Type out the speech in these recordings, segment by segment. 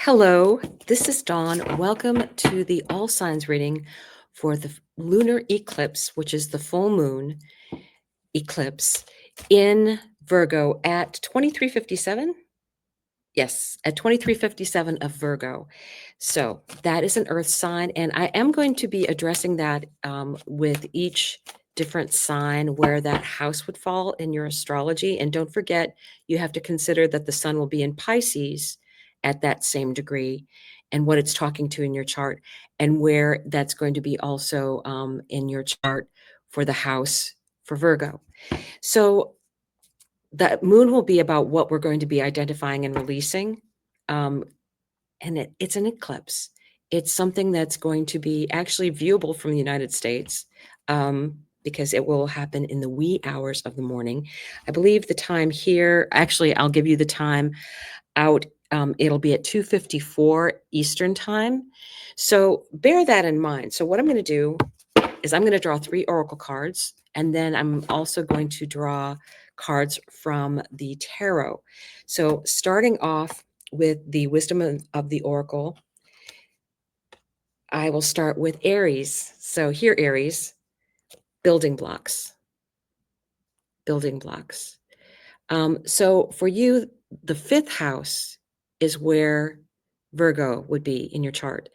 Hello, this is Dawn. Welcome to the All Signs reading for the lunar eclipse, which is the full moon eclipse in Virgo at 2357. Yes, at 2357 of Virgo. So that is an earth sign, and I am going to be addressing that with each different sign where that house would fall in your astrology. And don't forget, you have to consider that the sun will be in Pisces at that same degree and what it's talking to in your chart, and where that's going to be also in your chart for the house for Virgo. So the moon will be about what we're going to be identifying and releasing. And it's an eclipse. It's something that's going to be actually viewable from the United States because it will happen in the wee hours of the morning. I believe the time here, actually, I'll give you the time out. It'll be at 2:54 Eastern time. So bear that in mind. So what I'm going to do is I'm going to draw 3 oracle cards, and then I'm also going to draw cards from the tarot. So starting off with the wisdom of the oracle, I will start with Aries. So here, Aries, building blocks, building blocks. So for you, the 5th house is where Virgo would be in your chart.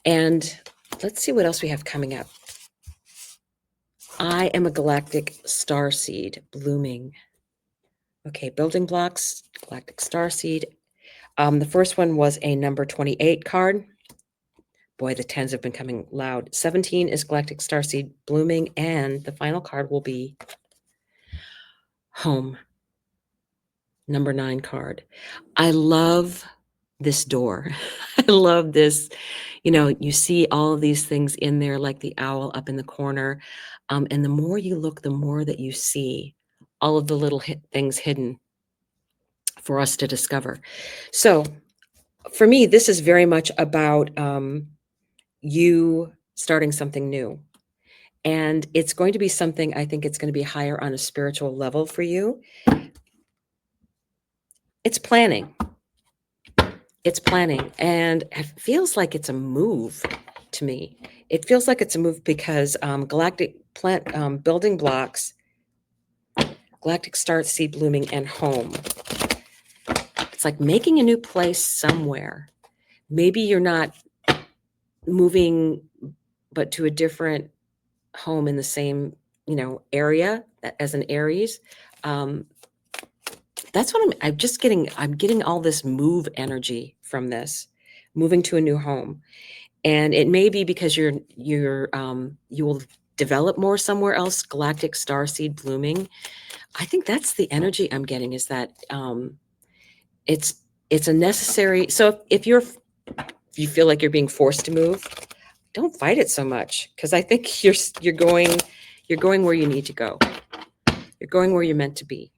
And let's see what else we have coming up. I am a galactic star seed blooming. Okay, building blocks, galactic star seed. The first one was a number 28 card. Boy, the 10s have been coming loud. 17 is galactic star seed blooming, and the final card will be home, number 9 card. I love this door. I love this. You see all of these things in there, like the owl up in the corner. And the more you look, the more that you see all of the little things hidden for us to discover. So for me, this is very much about you starting something new. And it's going to be something, I think it's going to be higher on a spiritual level for you. It's planning. It's planning. And it feels like it's a move to me. It feels like it's a move because galactic plant building blocks, galactic star seed blooming, and home. It's like making a new place somewhere. Maybe you're not moving, but to a different home in the same, area as an Aries. That's what I'm getting all this move energy from this, moving to a new home. And it may be because you will develop more somewhere else, galactic star seed blooming. I think that's the energy I'm getting, is that it's a necessary. So if you feel like you're being forced to move, don't fight it so much, because I think you're going where you need to go. You're going where you're meant to be.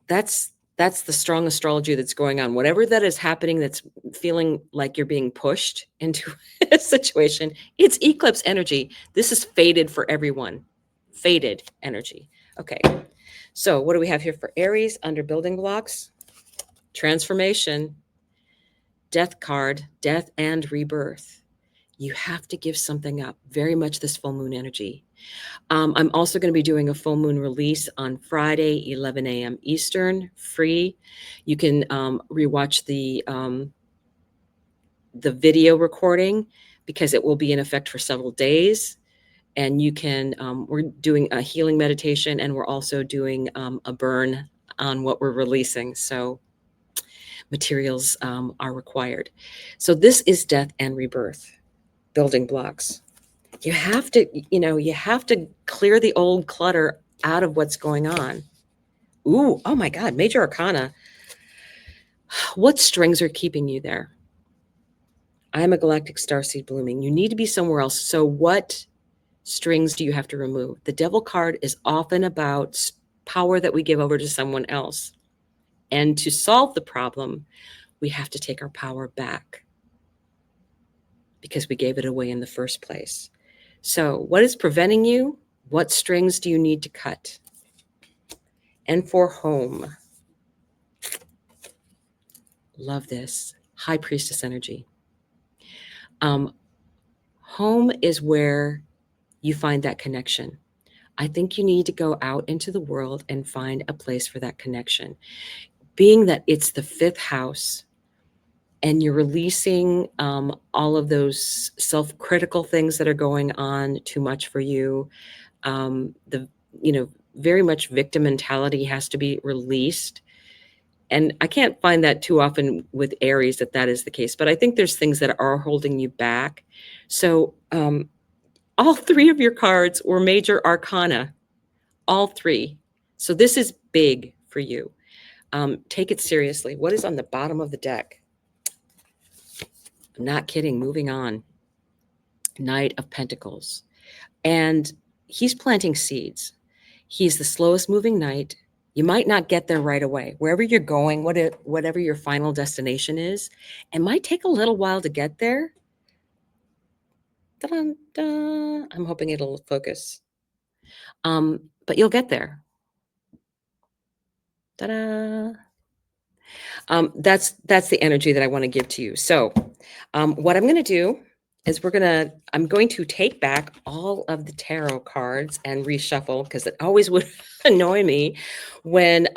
That's the strong astrology that's going on. Whatever that is happening, that's feeling like you're being pushed into a situation, it's eclipse energy. This is fated for everyone. Fated energy. Okay. So what do we have here for Aries under building blocks? Transformation, death card, death and rebirth. You have to give something up. Very much this full moon energy. I'm also going to be doing a full moon release on Friday, 11 a.m. Eastern, free. You can rewatch the video recording, because it will be in effect for several days. And you can, we're doing a healing meditation, and we're also doing a burn on what we're releasing. So materials are required. So this is death and rebirth, building blocks. You have to clear the old clutter out of what's going on. Ooh, oh my God, major arcana. What strings are keeping you there? I am a galactic starseed blooming. You need to be somewhere else. So what strings do you have to remove? The devil card is often about power that we give over to someone else. And to solve the problem, we have to take our power back, because we gave it away in the first place. So what is preventing you? What strings do you need to cut? And for home, love this. High Priestess energy. Home is where you find that connection. I think you need to go out into the world and find a place for that connection. Being that it's the fifth house and you're releasing all of those self-critical things that are going on too much for you, very much victim mentality has to be released. And I can't find that too often with Aries that is the case, but I think there's things that are holding you back. So all three of your cards were major arcana, all three. So this is big for you. Take it seriously. What is on the bottom of the deck? I'm not kidding. Moving on. Knight of Pentacles. And he's planting seeds. He's the slowest moving knight. You might not get there right away. Wherever you're going, whatever your final destination is, it might take a little while to get there. Da-dun-dun. I'm hoping it'll focus. But you'll get there. Ta-da! That's the energy that I want to give to you. So what I'm going to do is I'm going to take back all of the tarot cards and reshuffle, because it always would annoy me when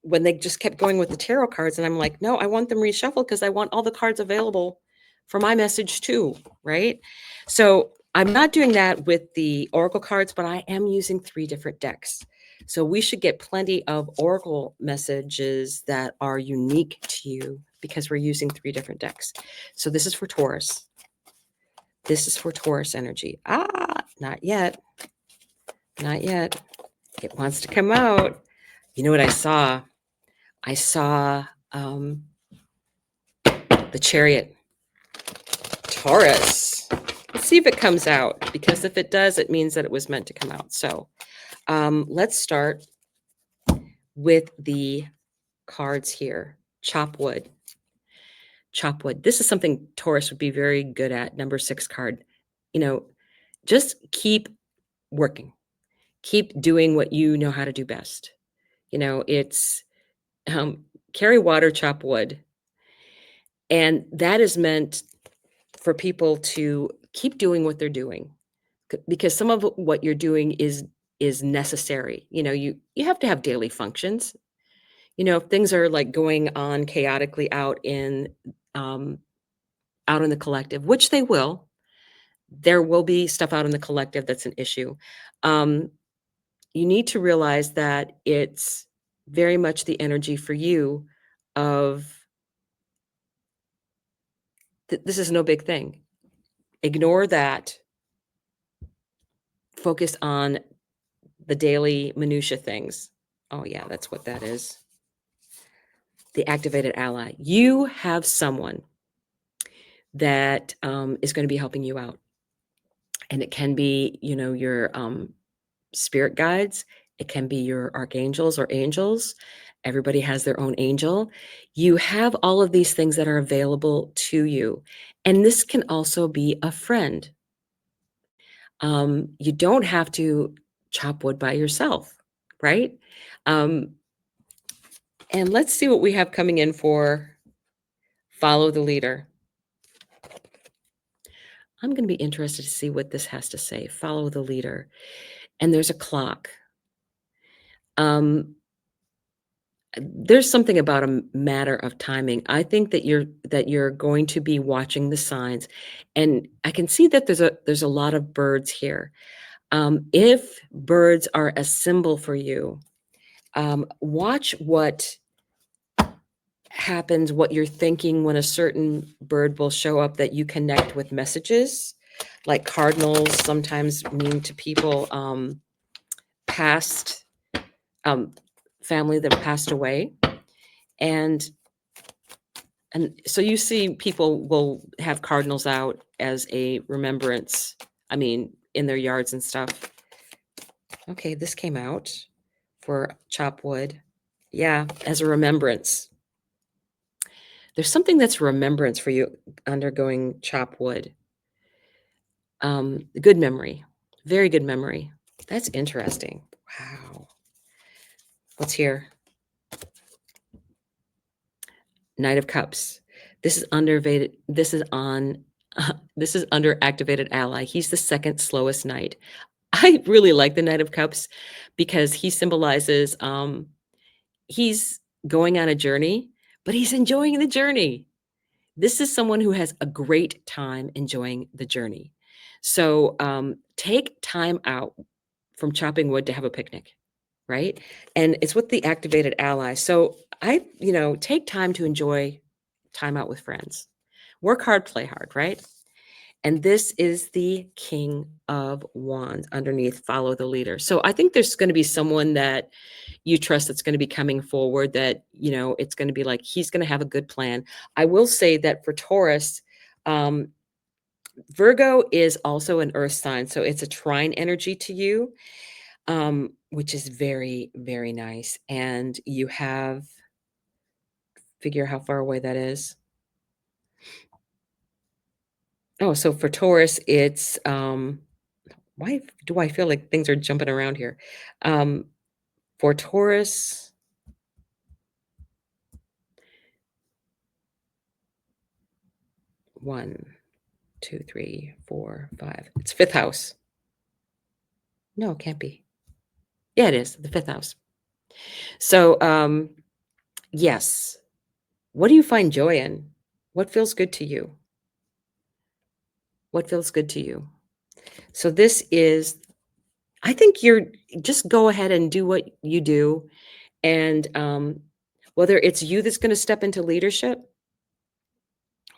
they just kept going with the tarot cards. And I'm like, no, I want them reshuffled because I want all the cards available for my message too, right? So I'm not doing that with the oracle cards, but I am using 3 different decks. So we should get plenty of oracle messages that are unique to you because we're using 3 different decks. So this is for Taurus. This is for Taurus energy. Not yet. Not yet. It wants to come out. You know what I saw? I saw the Chariot. Taurus. Let's see if it comes out, because if it does, it means that it was meant to come out. So let's start with the cards here. Chop wood. Chop wood. This is something Taurus would be very good at. Number 6 card. Just keep working. Keep doing what you know how to do best. It's carry water, chop wood. And that is meant for people to keep doing what they're doing, because some of what you're doing is necessary. You have to have daily functions. If things are like going on chaotically out in the collective, which they will, there will be stuff out in the collective that's an issue. You need to realize that it's very much the energy for you of this is no big thing. Ignore that. Focus on the daily minutia things. Oh yeah, that's what that is. The activated ally. You have someone that is going to be helping you out. And it can be, your spirit guides. It can be your archangels or angels. Everybody has their own angel. You have all of these things that are available to you. And this can also be a friend. You don't have to chop wood by yourself, right? And let's see what we have coming in for follow the leader. I'm going to be interested to see what this has to say. Follow the leader. And there's a clock. There's something about a matter of timing. I think that you're going to be watching the signs, and I can see that there's a lot of birds here. If birds are a symbol for you, watch what happens, what you're thinking when a certain bird will show up that you connect with messages. Like cardinals sometimes mean to people past family that passed away. And so you see people will have cardinals out as a remembrance, in their yards and stuff. Okay, this came out for chop wood. Yeah, as a remembrance. There's something that's remembrance for you undergoing chop wood. Good memory. Very good memory. That's interesting. Wow. What's here? Knight of Cups. This is underrated. This is on. This is under activated ally. He's the second slowest knight. I really like the Knight of Cups because he symbolizes he's going on a journey, but he's enjoying the journey. This is someone who has a great time enjoying the journey. So take time out from chopping wood to have a picnic, right? And it's with the activated ally. So take time to enjoy time out with friends. Work hard, play hard, right? And this is the King of Wands underneath, follow the leader. So I think there's going to be someone that you trust that's going to be coming forward that, it's going to be like, he's going to have a good plan. I will say that for Taurus, Virgo is also an earth sign. So it's a trine energy to you, which is very, very nice. And you have, figure how far away that is. Oh, so for Taurus, it's, why do I feel like things are jumping around here? For Taurus, one, two, three, four, five. It's fifth house. No, it can't be. Yeah, it is the fifth house. So, yes. What do you find joy in? What feels good to you? What feels good to you? So this is, I think you're just go ahead and do what you do. And whether it's you that's going to step into leadership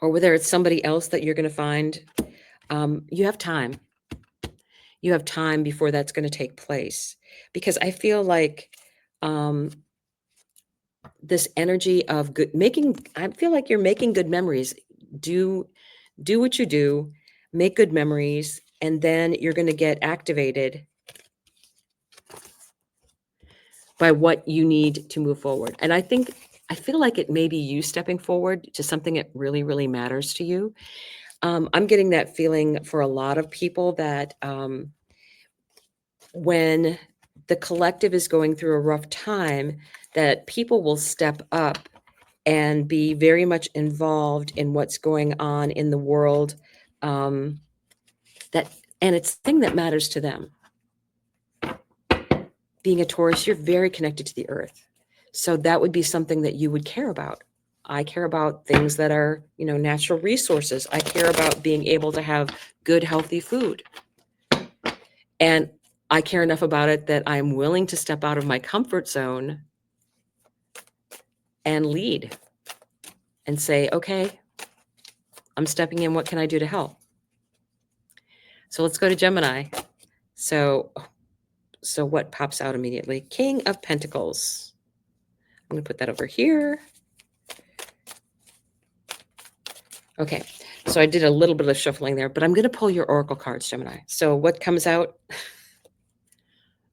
or whether it's somebody else that you're going to find, you have time. You have time before that's going to take place. Because I feel like this energy of I feel like you're making good memories. Do what you do, make good memories, and then you're going to get activated by what you need to move forward. And I feel like it may be you stepping forward to something that really, really matters to you. I'm getting that feeling for a lot of people that when the collective is going through a rough time, that people will step up and be very much involved in what's going on in the world. And it's the thing that matters to them. Being a Taurus, you're very connected to the earth. So that would be something that you would care about. I care about things that are, natural resources. I care about being able to have good, healthy food. And I care enough about it that I'm willing to step out of my comfort zone and lead and say, okay, I'm stepping in. What can I do to help? So let's go to Gemini. So what pops out immediately? King of Pentacles. I'm going to put that over here. Okay, so I did a little bit of shuffling there, but I'm going to pull your oracle cards, Gemini. So what comes out?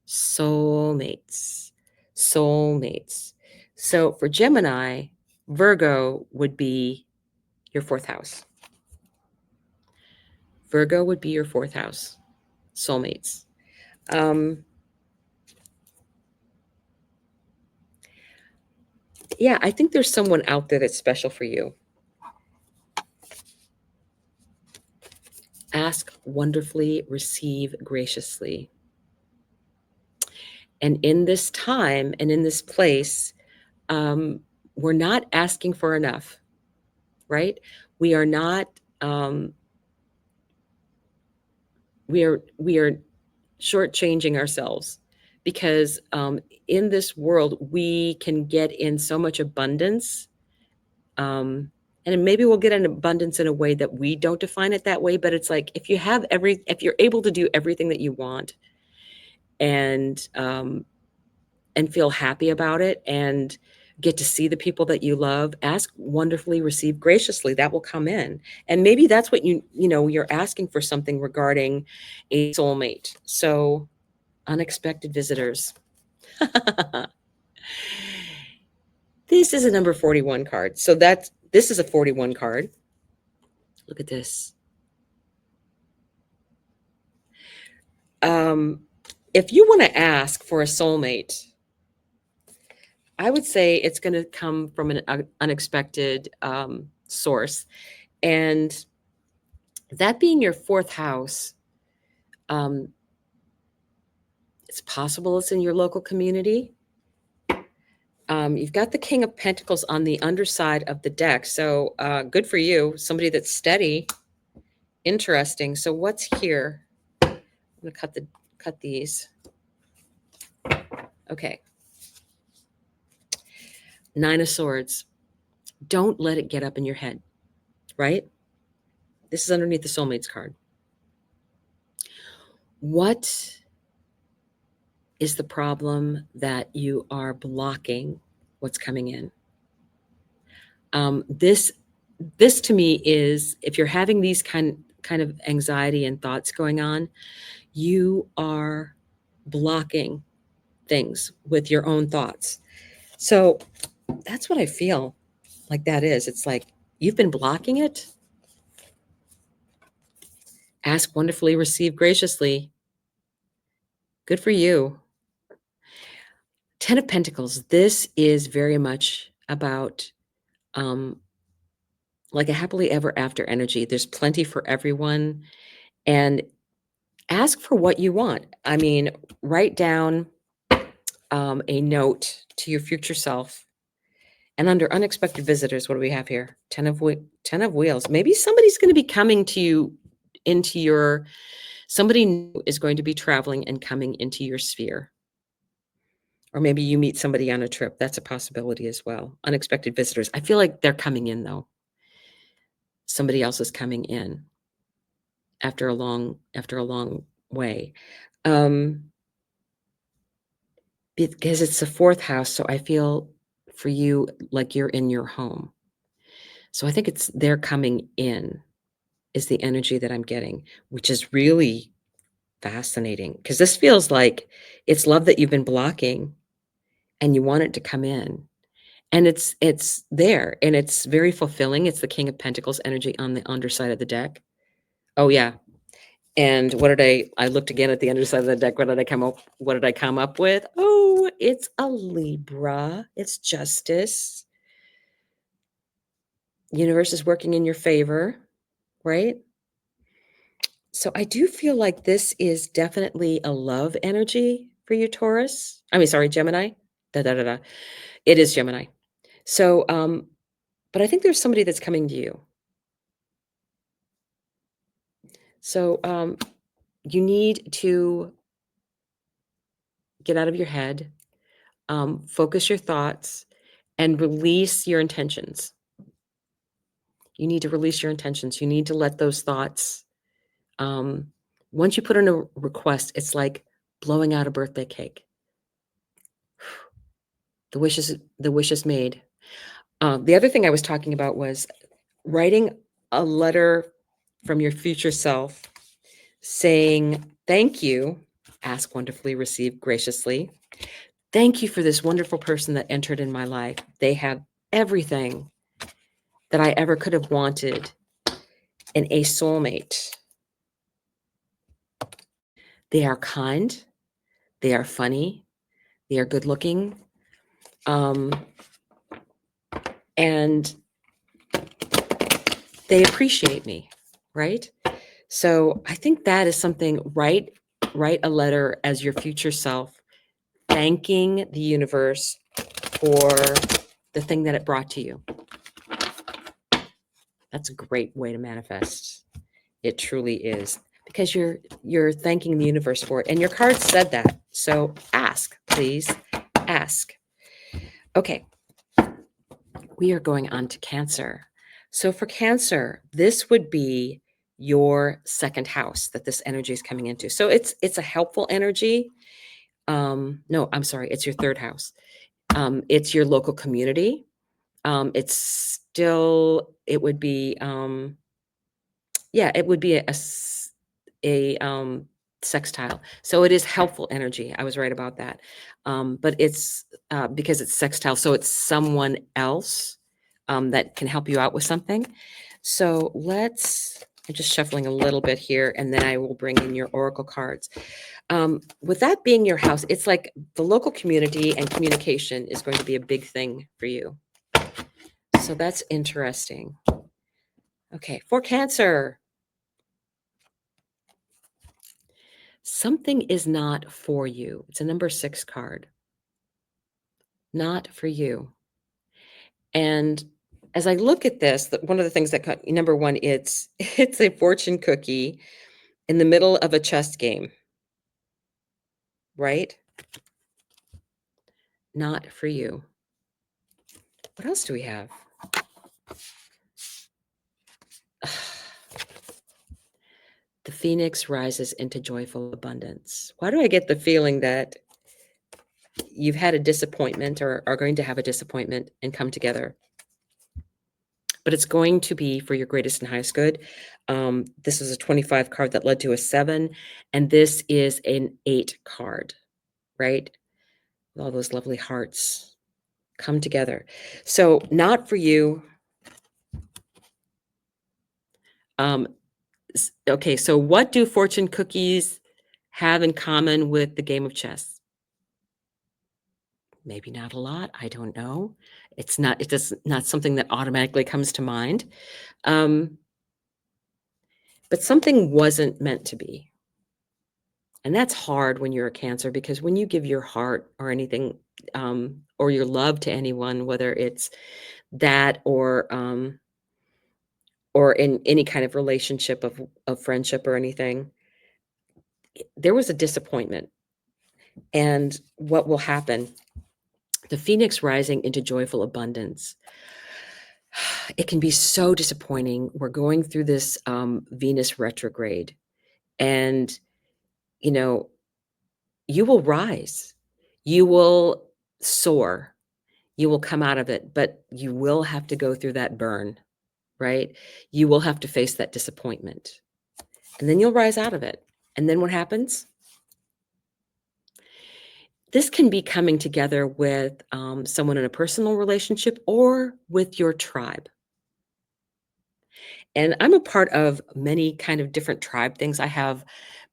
Soulmates. Soulmates. So for Gemini, Virgo would be your fourth house. Virgo would be your fourth house. Soulmates. Yeah, I think there's someone out there that's special for you. Ask wonderfully, receive graciously. And in this time and in this place, we're not asking for enough, right? We are not, we are shortchanging ourselves because in this world, we can get in so much abundance. And maybe we'll get an abundance in a way that we don't define it that way, but it's like if you're able to do everything that you want and feel happy about it and get to see the people that you love, ask wonderfully, receive graciously, that will come in. And maybe that's what you're asking for something regarding a soulmate. So unexpected visitors. This is a number 41 card. So this is a 41 card. Look at this. If you want to ask for a soulmate, I would say it's going to come from an unexpected source. And that being your fourth house, um, it's possible it's in your local community. You've got the King of Pentacles on the underside of the deck. So good for you. Somebody that's steady. Interesting. So what's here? I'm going to cut these. Okay. Nine of Swords. Don't let it get up in your head, right? This is underneath the Soulmates card. What is the problem that you are blocking what's coming in? This to me is, if you're having these kind of anxiety and thoughts going on, you are blocking things with your own thoughts. So that's what I feel like that is. It's like you've been blocking it. Ask wonderfully, receive graciously. Good for you. 10 of Pentacles. This is very much about like a happily ever after energy. There's plenty for everyone. And ask for what you want. I mean, write down a note to your future self. And under unexpected visitors, what do we have here? 10 of Wheels. Maybe somebody's going to be coming to you into your, somebody new is going to be traveling and coming into your sphere. Or maybe you meet somebody on a trip. That's a possibility as well. Unexpected visitors. I feel like they're coming in though. Somebody else is coming in after a long way. Because it's the fourth house, so I feel for you like you're in your home. So I think it's they're coming in is the energy that I'm getting, which is really fascinating because this feels like it's love that you've been blocking and you want it to come in. And it's there and it's very fulfilling. It's the King of Pentacles energy on the underside of the deck. Oh yeah. And what did I looked again at the underside of the deck. What did I come up with? Oh, it's a Libra. It's justice. Universe is working in your favor, right? So I do feel like this is definitely a love energy for you, Taurus. I mean, sorry, Gemini. It is Gemini. So, but I think there's somebody that's coming to you. So you need to get out of your head, focus your thoughts, and release your intentions. You need to release your intentions. You need to let those thoughts, once you put in a request, it's like blowing out a birthday cake. The wish is made. The other thing I was talking about was writing a letter from your future self saying, thank you, ask wonderfully, receive graciously. Thank you for this wonderful person that entered in my life. They have everything that I ever could have wanted in a soulmate. They are kind. They are funny. They are good looking. And they appreciate me, right? So I think that is something, write a letter as your future self, thanking the universe for the thing that it brought to you. That's a great way to manifest. It truly is, because you're thanking the universe for it. And your card said that. So ask, please, ask. Okay. We are going on to Cancer. So for Cancer, this would be your second house that this energy is coming into. So it's a helpful energy. No, I'm sorry, it's your third house. It's your local community. It would be a sextile. So it is helpful energy. I was right about that. But it's because it's sextile, so it's someone else that can help you out with something. So I'm just shuffling a little bit here, and then I will bring in your oracle cards. With that being your house, it's like the local community and communication is going to be a big thing for you. So that's interesting. Okay, for Cancer, something is not for you. It's a number 6 card. Not for you. And as I look at this, one of the things that number 1, it's a fortune cookie in the middle of a chess game, right? Not for you. What else do we have? The phoenix rises into joyful abundance. Why do I get the feeling that you've had a disappointment or are going to have a disappointment and come together? But it's going to be for your greatest and highest good. This is a 25 card that led to a 7, and this is an 8 card, right? With all those lovely hearts come together. So not for you. Okay, so what do fortune cookies have in common with the game of chess? Maybe not a lot. I don't know. It's not something that automatically comes to mind. But something wasn't meant to be. And that's hard when you're a Cancer, because when you give your heart or anything, or your love to anyone, whether it's that or in any kind of relationship of friendship or anything, there was a disappointment. And what will happen? The phoenix rising into joyful abundance. It can be so disappointing. We're going through this Venus retrograde, and you know, you will rise, you will soar, you will come out of it, but you will have to go through that burn, right? You will have to face that disappointment, and then you'll rise out of it. And then what happens? This can be coming together with someone in a personal relationship or with your tribe. And I'm a part of many kind of different tribe things. I have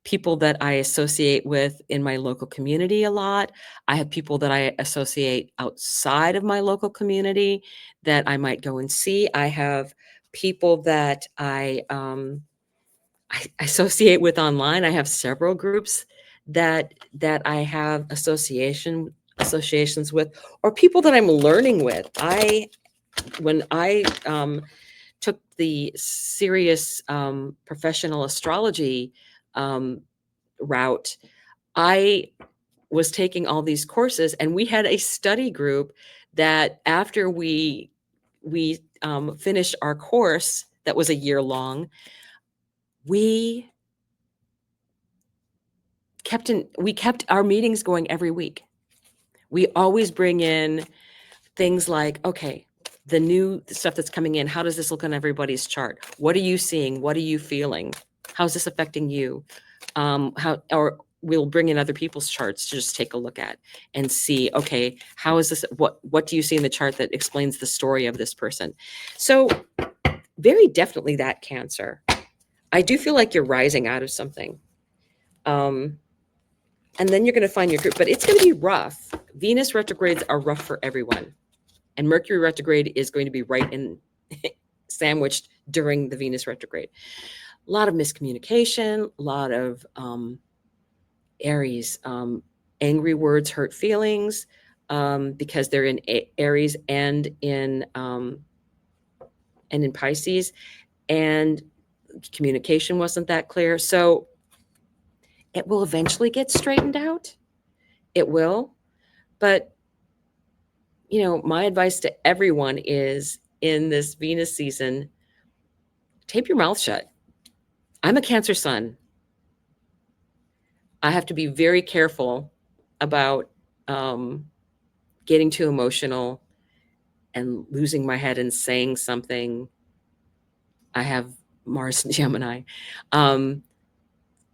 people that I associate with in my local community a lot. I have people that I associate outside of my local community that I might go and see. I have people that I associate with online. I have several groups that I have associations with, or people that I'm learning with. When I took the serious professional astrology route, I was taking all these courses, and we had a study group that after we finished our course that was a year long, we kept our meetings going every week. We always bring in things like, okay, the new stuff that's coming in, how does this look on everybody's chart? What are you seeing? What are you feeling? How's this affecting you? Or we'll bring in other people's charts to just take a look at and see, okay, how is this? What do you see in the chart that explains the story of this person? So very definitely that Cancer. I do feel like you're rising out of something. And then you're going to find your group, but it's going to be rough. Venus retrogrades are rough for everyone. And Mercury retrograde is going to be right in sandwiched during the Venus retrograde. A lot of miscommunication, a lot of Aries, angry words hurt feelings, because they're in Aries and in Pisces, and communication wasn't that clear. So it will eventually get straightened out. It will. But my advice to everyone is, in this Venus season, tape your mouth shut. I'm a Cancer sun. I have to be very careful about getting too emotional and losing my head and saying something. I have Mars and Gemini.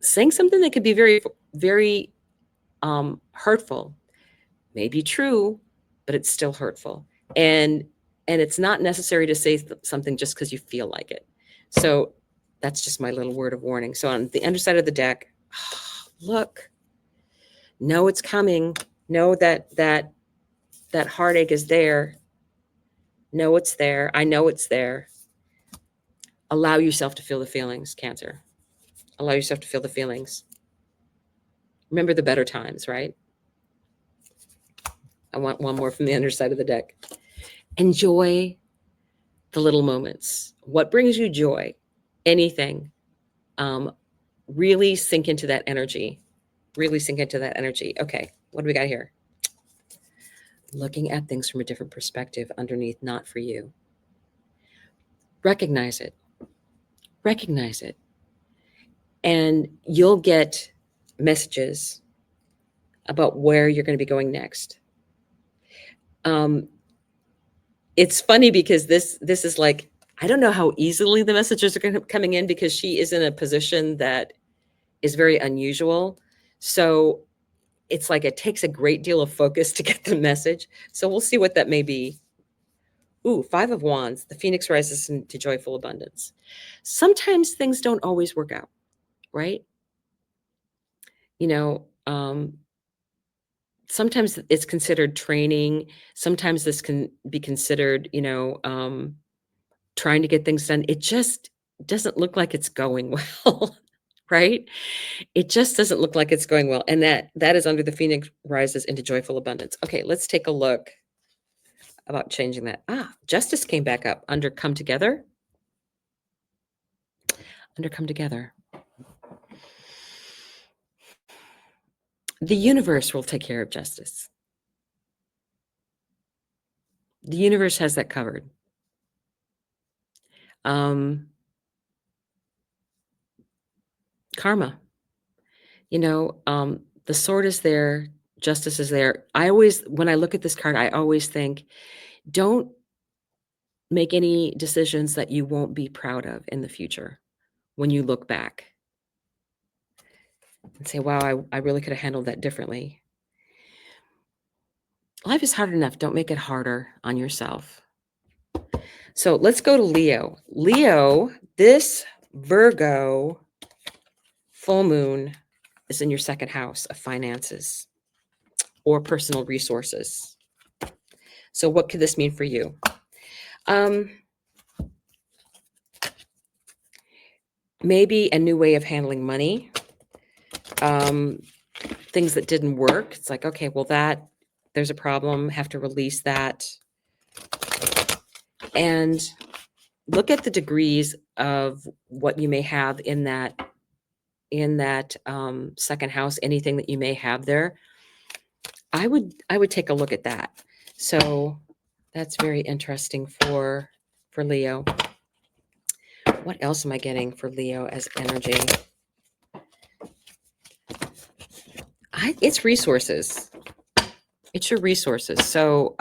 Saying something that could be very, very hurtful. May be true, but it's still hurtful. And it's not necessary to say something just because you feel like it. So that's just my little word of warning. So on the underside of the deck, look, Know it's coming. Know that heartache is there. Know it's there. I know it's there. Allow yourself to feel the feelings, Cancer. Allow yourself to feel the feelings. Remember the better times, right? I want one more from the underside of the deck. Enjoy the little moments. What brings you joy? Anything. Really sink into that energy. Really sink into that energy. Okay, what do we got here? Looking at things from a different perspective underneath, not for you. Recognize it. Recognize it. And you'll get messages about where you're going to be going next. It's funny because this is like, I don't know how easily the messages are coming in, because she is in a position that is very unusual. So it's like it takes a great deal of focus to get the message. So we'll see what that may be. Ooh, 5 of Wands. The Phoenix rises into joyful abundance. Sometimes things don't always work out, right? You know, sometimes it's considered training. Sometimes this can be considered, trying to get things done. It just doesn't look like it's going well, right? It just doesn't look like it's going well. And that is under the Phoenix rises into joyful abundance. Okay, let's take a look about changing that. Justice came back up under come together. Under come together. The universe will take care of justice. The universe has that covered. Karma. The sword is there, justice is there. When I look at this card, I always think, don't make any decisions that you won't be proud of in the future when you look back and say, wow, I really could have handled that differently. Life is hard enough. Don't make it harder on yourself. So let's go to Leo. Leo, this Virgo full moon is in your second house of finances or personal resources. So what could this mean for you? Maybe a new way of handling money. Things that didn't work. It's like, okay, well, there's a problem, have to release that. And look at the degrees of what you may have in that second house, anything that you may have there. I would take a look at that. So that's very interesting for Leo. What else am I getting for Leo as energy? It's resources. It's your resources. So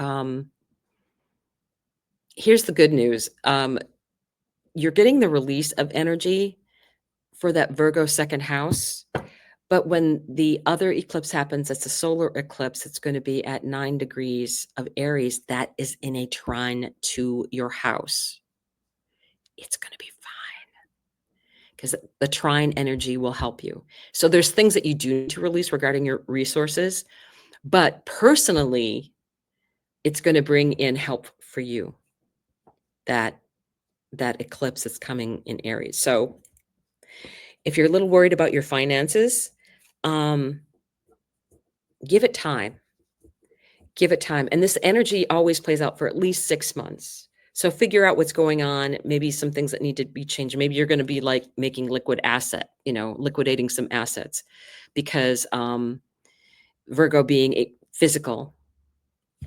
here's the good news. You're getting the release of energy for that Virgo second house. But when the other eclipse happens, it's a solar eclipse. It's going to be at 9 degrees of Aries. That is in a trine to your house. It's going to be fine because the trine energy will help you. So there's things that you do need to release regarding your resources, but personally, it's going to bring in help for you. That eclipse is coming in Aries. So if you're a little worried about your finances, give it time. Give it time. And this energy always plays out for at least 6 months. So figure out what's going on, maybe some things that need to be changed. Maybe you're going to be like making liquidating some assets, because Virgo being a physical,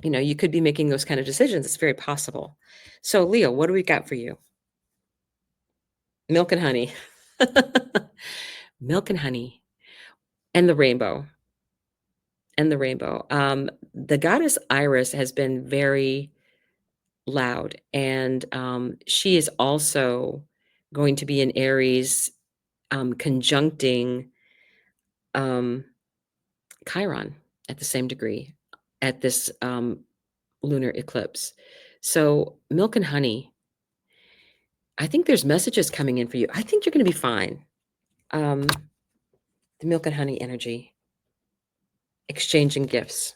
you could be making those kind of decisions. It's very possible. So Leo, what do we got for you? Milk and honey. Milk and honey. And the rainbow. The goddess Iris has been very loud, and she is also going to be in Aries, conjuncting Chiron at the same degree at this lunar eclipse. So milk and honey, I think there's messages coming in for you. I think you're going to be fine. The milk and honey energy. exchanging gifts.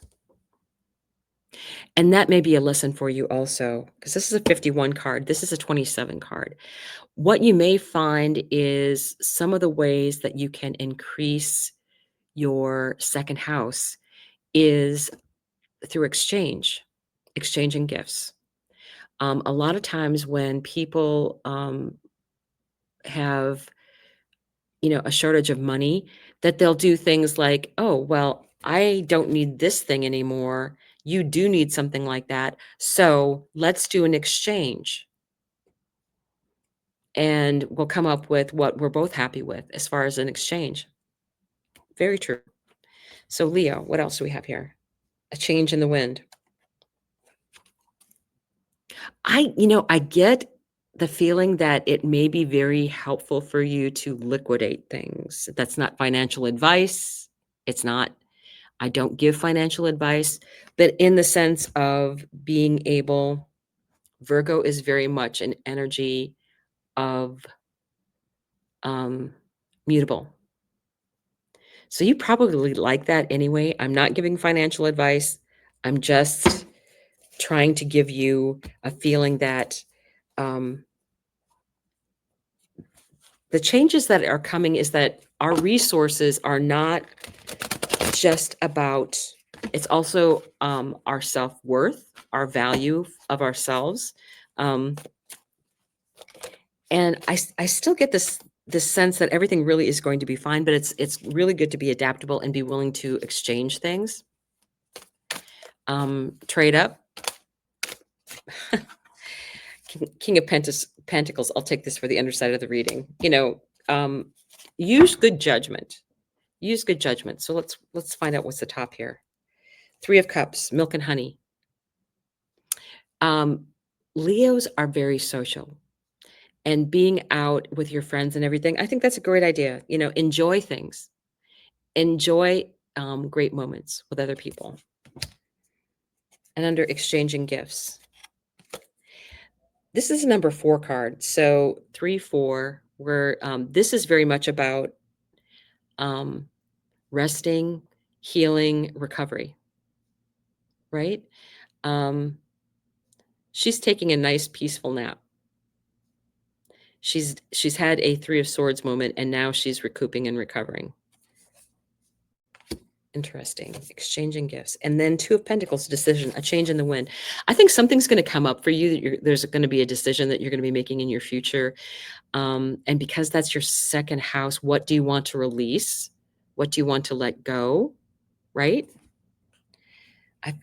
And that may be a lesson for you also, because this is a 51 card. This is a 27 card. What you may find is some of the ways that you can increase your second house is through exchanging gifts. A lot of times when people have, a shortage of money, that they'll do things like, oh, well, I don't need this thing anymore. You do need something like that. So let's do an exchange. And we'll come up with what we're both happy with as far as an exchange. Very true. So Leo, what else do we have here? A change in the wind. I get the feeling that it may be very helpful for you to liquidate things. That's not financial advice. It's not. I don't give financial advice, but in the sense of being able, Virgo is very much an energy of mutable. So you probably like that anyway. I'm not giving financial advice. I'm just trying to give you a feeling that the changes that are coming is that our resources are not just about, it's also our self-worth, our value of ourselves. And I still get this sense that everything really is going to be fine, but it's really good to be adaptable and be willing to exchange things. Trade up. King of Pentacles. I'll take this for the underside of the reading. Use good judgment. Use good judgment. So let's find out what's the top here. 3 of Cups, milk and honey. Leos are very social, and being out with your friends and everything, I think that's a great idea. Enjoy things. Enjoy great moments with other people. And under exchanging gifts. This is a number 4 card. So 3, 4, where this is very much about resting, healing, recovery, right? She's taking a nice peaceful nap. She's had a 3 of Swords moment, and now she's recouping and recovering. Interesting. Exchanging gifts. And then 2 of Pentacles, decision, a change in the wind. I think something's going to come up for you. That there's going to be a decision that you're going to be making in your future. And because that's your second house, what do you want to release? What do you want to let go? Right?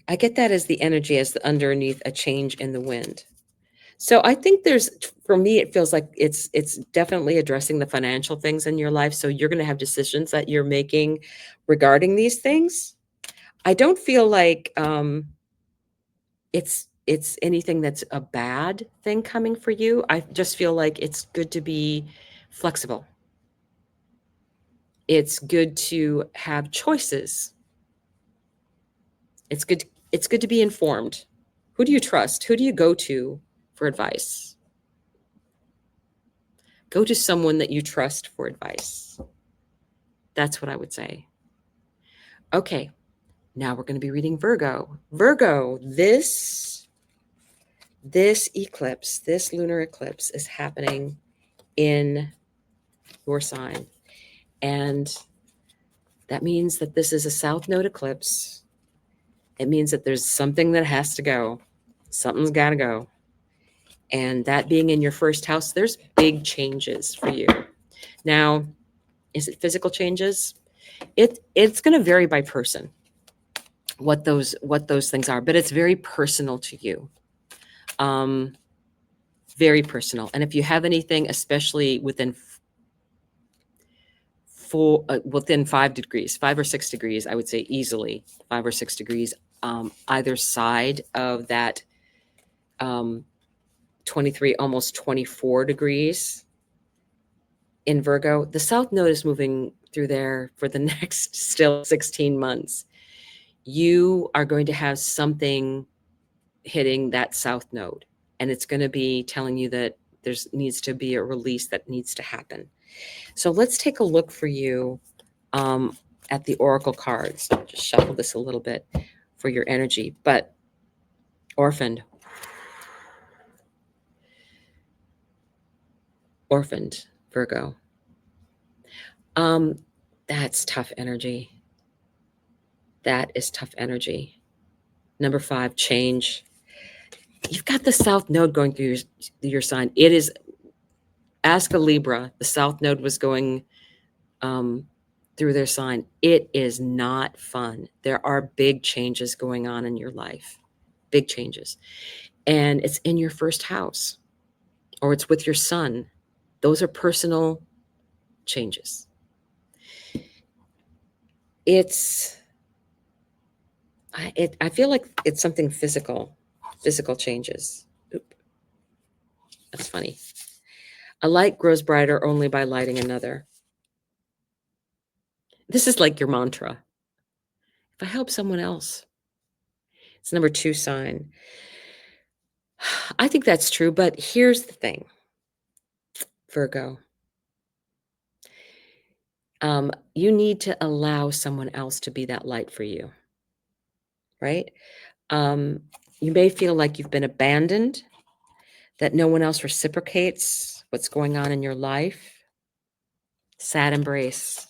I get that as the energy, as the underneath a change in the wind. So I think for me, it feels like it's definitely addressing the financial things in your life. So you're going to have decisions that you're making regarding these things. I don't feel like it's anything that's a bad thing coming for you. I just feel like it's good to be flexible. It's good to have choices. It's good to be informed. Who do you trust? Who do you go to for advice? Go to someone that you trust for advice. That's what I would say. Okay, now we're going to be reading Virgo. Virgo, this eclipse, this lunar eclipse is happening in your sign. And that means that this is a south node eclipse. It means that there's something that has to go. Something's got to go. And that being in your first house, there's big changes for you. Now, is it physical changes? It's going to vary by person what those things are, but it's very personal to you. Very personal. And if you have anything, especially within 5 degrees, 5 or 6 degrees, I would say easily 5 or 6 degrees, either side of that 23, almost 24 degrees in Virgo, the South Node is moving through there for the next still 16 months. You are going to have something hitting that South Node, and it's going to be telling you that needs to be a release that needs to happen. So let's take a look for you at the oracle cards. Just shuffle this a little bit for your energy. But orphaned, Virgo. That's tough energy. That is tough energy. Number 5, change. You've got the South Node going through your sign. It is, ask a Libra. The South Node was going through their sign. It is not fun. There are big changes going on in your life. Big changes. And it's in your first house, or it's with your son. Those are personal changes. I feel like it's something physical changes. Oop, that's funny. A light grows brighter only by lighting another. This is like your mantra. If I help someone else, it's number 2 sign. I think that's true, but here's the thing, Virgo. You need to allow someone else to be that light for you, right? You may feel like you've been abandoned, that no one else reciprocates what's going on in your life. Sad embrace.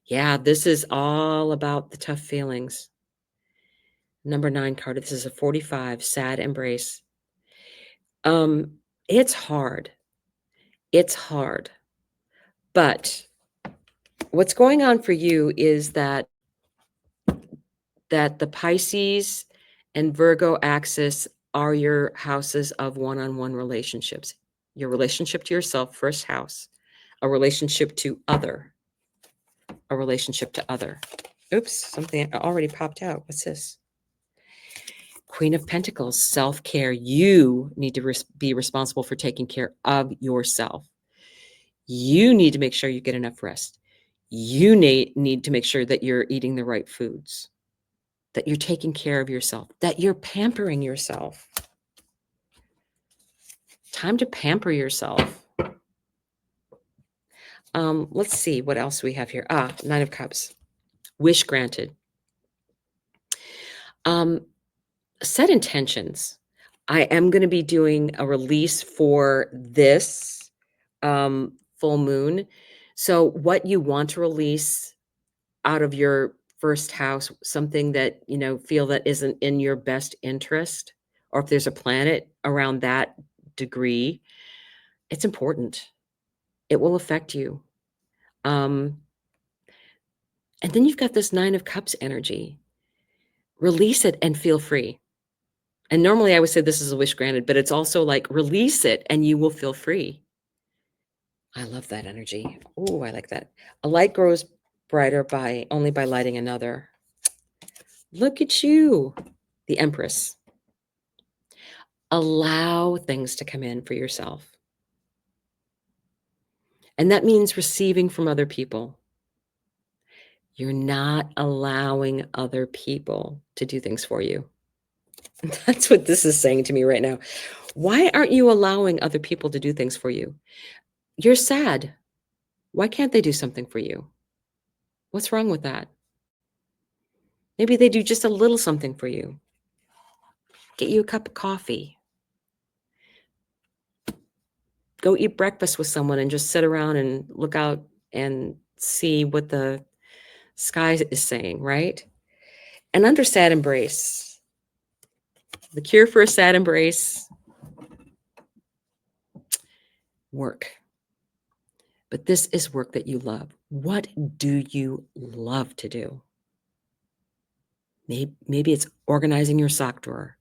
Yeah, this is all about the tough feelings. Number 9 card. This is a 45, sad embrace. It's hard. It's hard. But what's going on for you is that the Pisces and Virgo axis are your houses of one-on-one relationships. Your relationship to yourself, first house, a relationship to other, a relationship to other. Oops, something already popped out. What's this? Queen of Pentacles, self-care. You need to be responsible for taking care of yourself. You need to make sure you get enough rest. You need to make sure that you're eating the right foods, that you're taking care of yourself, that you're pampering yourself. Time to pamper yourself. Let's see what else we have here. 9 of Cups. Wish granted. Set intentions. I am going to be doing a release for this full moon. So what you want to release out of your first house, something that, feel that isn't in your best interest, or if there's a planet around that degree, it's important. It will affect you. And then you've got this 9 of Cups energy. Release it and feel free. And normally I would say this is a wish granted, but it's also like release it and you will feel free. I love that energy. Oh, I like that. A light grows brighter only by lighting another. Look at you, the Empress. Allow things to come in for yourself. And that means receiving from other people. You're not allowing other people to do things for you. That's what this is saying to me right now. Why aren't you allowing other people to do things for you? You're sad. Why can't they do something for you? What's wrong with that? Maybe they do just a little something for you. Get you a cup of coffee. Go eat breakfast with someone and just sit around and look out and see what the sky is saying, right? And under sad embrace, the cure for a sad embrace, work. But this is work that you love. What do you love to do? Maybe it's organizing your sock drawer.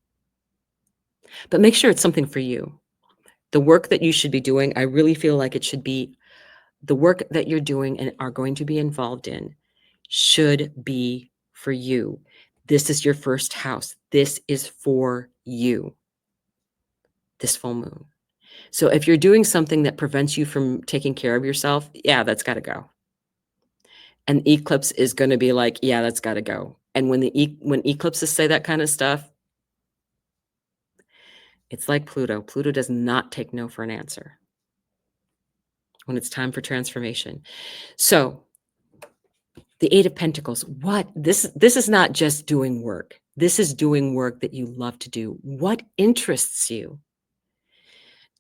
But make sure it's something for you. The work that you should be doing, I really feel like it should be the work that you're doing and are going to be involved in should be for you. This is your first house. This is for you, this full moon. So if you're doing something that prevents you from taking care of yourself, yeah, that's got to go. And eclipse is going to be like, yeah, that's got to go. And when when eclipses say that kind of stuff, it's like Pluto. Pluto does not take no for an answer when it's time for transformation. So The Eight of Pentacles. What? This is not just doing work. This is doing work that you love to do. What interests you?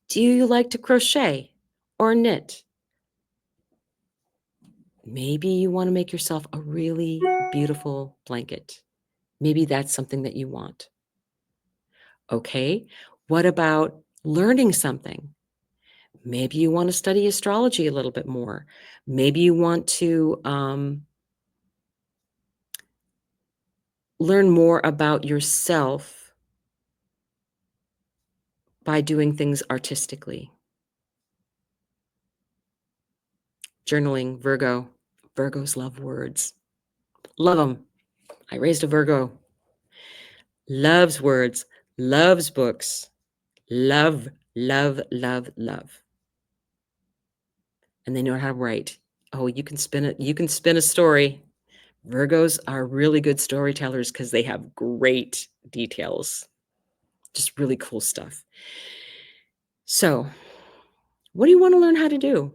Do you like to crochet or knit? Maybe you want to make yourself a really beautiful blanket. Maybe that's something that you want. Okay. What about learning something? Maybe you want to study astrology a little bit more. Maybe you want to learn more about yourself by doing things artistically. Journaling, Virgo. Virgos love words. Love them. I raised a Virgo. Loves words, loves books. Love, love, love, love. And they know how to write. Oh, you can spin it. You can spin a story. Virgos are really good storytellers because they have great details. Just really cool stuff. So, what do you want to learn how to do?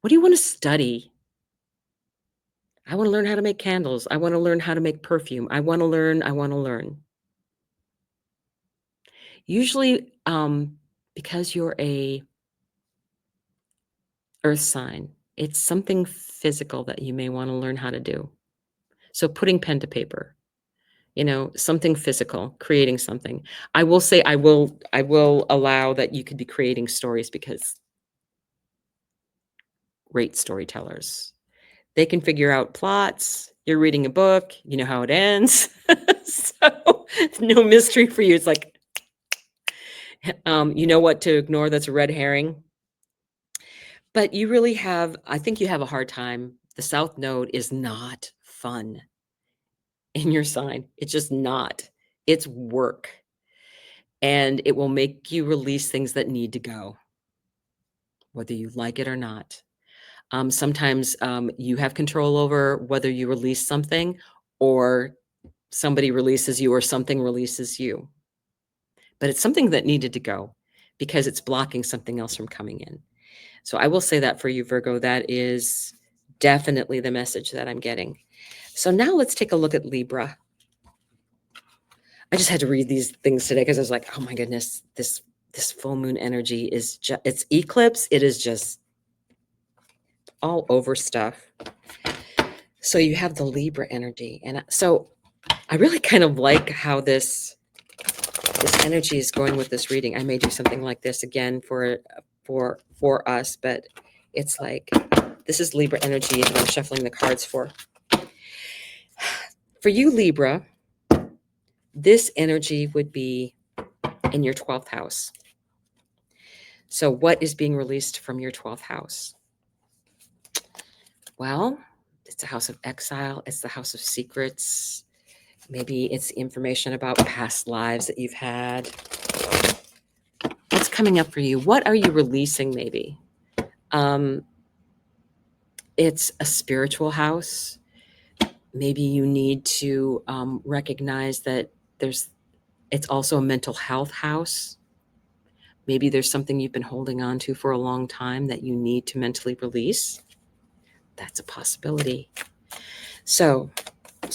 What do you want to study? I want to learn how to make candles. I want to learn how to make perfume. I want to learn. Usually, because you're a earth sign, it's something physical that you may want to learn how to do. So putting pen to paper, something physical, creating something. I will say I will allow that you could be creating stories because great storytellers. They can figure out plots. You're reading a book, you know how it ends. So no mystery for you. It's like, you know what to ignore that's a red herring. But you really I think you have a hard time. The South Node is not fun in your sign. It's just not. It's work. And it will make you release things that need to go, whether you like it or not. Sometimes you have control over whether you release something or somebody releases you or something releases you. But it's something that needed to go because it's blocking something else from coming in. So I will say that for you, Virgo, that is definitely the message that I'm getting. So now let's take a look at Libra. I just had to read these things today because I was like, oh my goodness, this full moon energy is just, it's eclipse. It is just all over stuff. So you have the Libra energy. And so I really kind of like how this energy is going with this reading. I may do something like this again for us, but it's like, this is Libra energy that I'm shuffling the cards for. For you, Libra, this energy would be in your 12th house. So what is being released from your 12th house? Well, it's a house of exile. It's the house of secrets. Maybe it's information about past lives that you've had. What's coming up for you? What are you releasing maybe? It's a spiritual house. Maybe you need to recognize that it's also a mental health house. Maybe there's something you've been holding on to for a long time that you need to mentally release. That's a possibility. So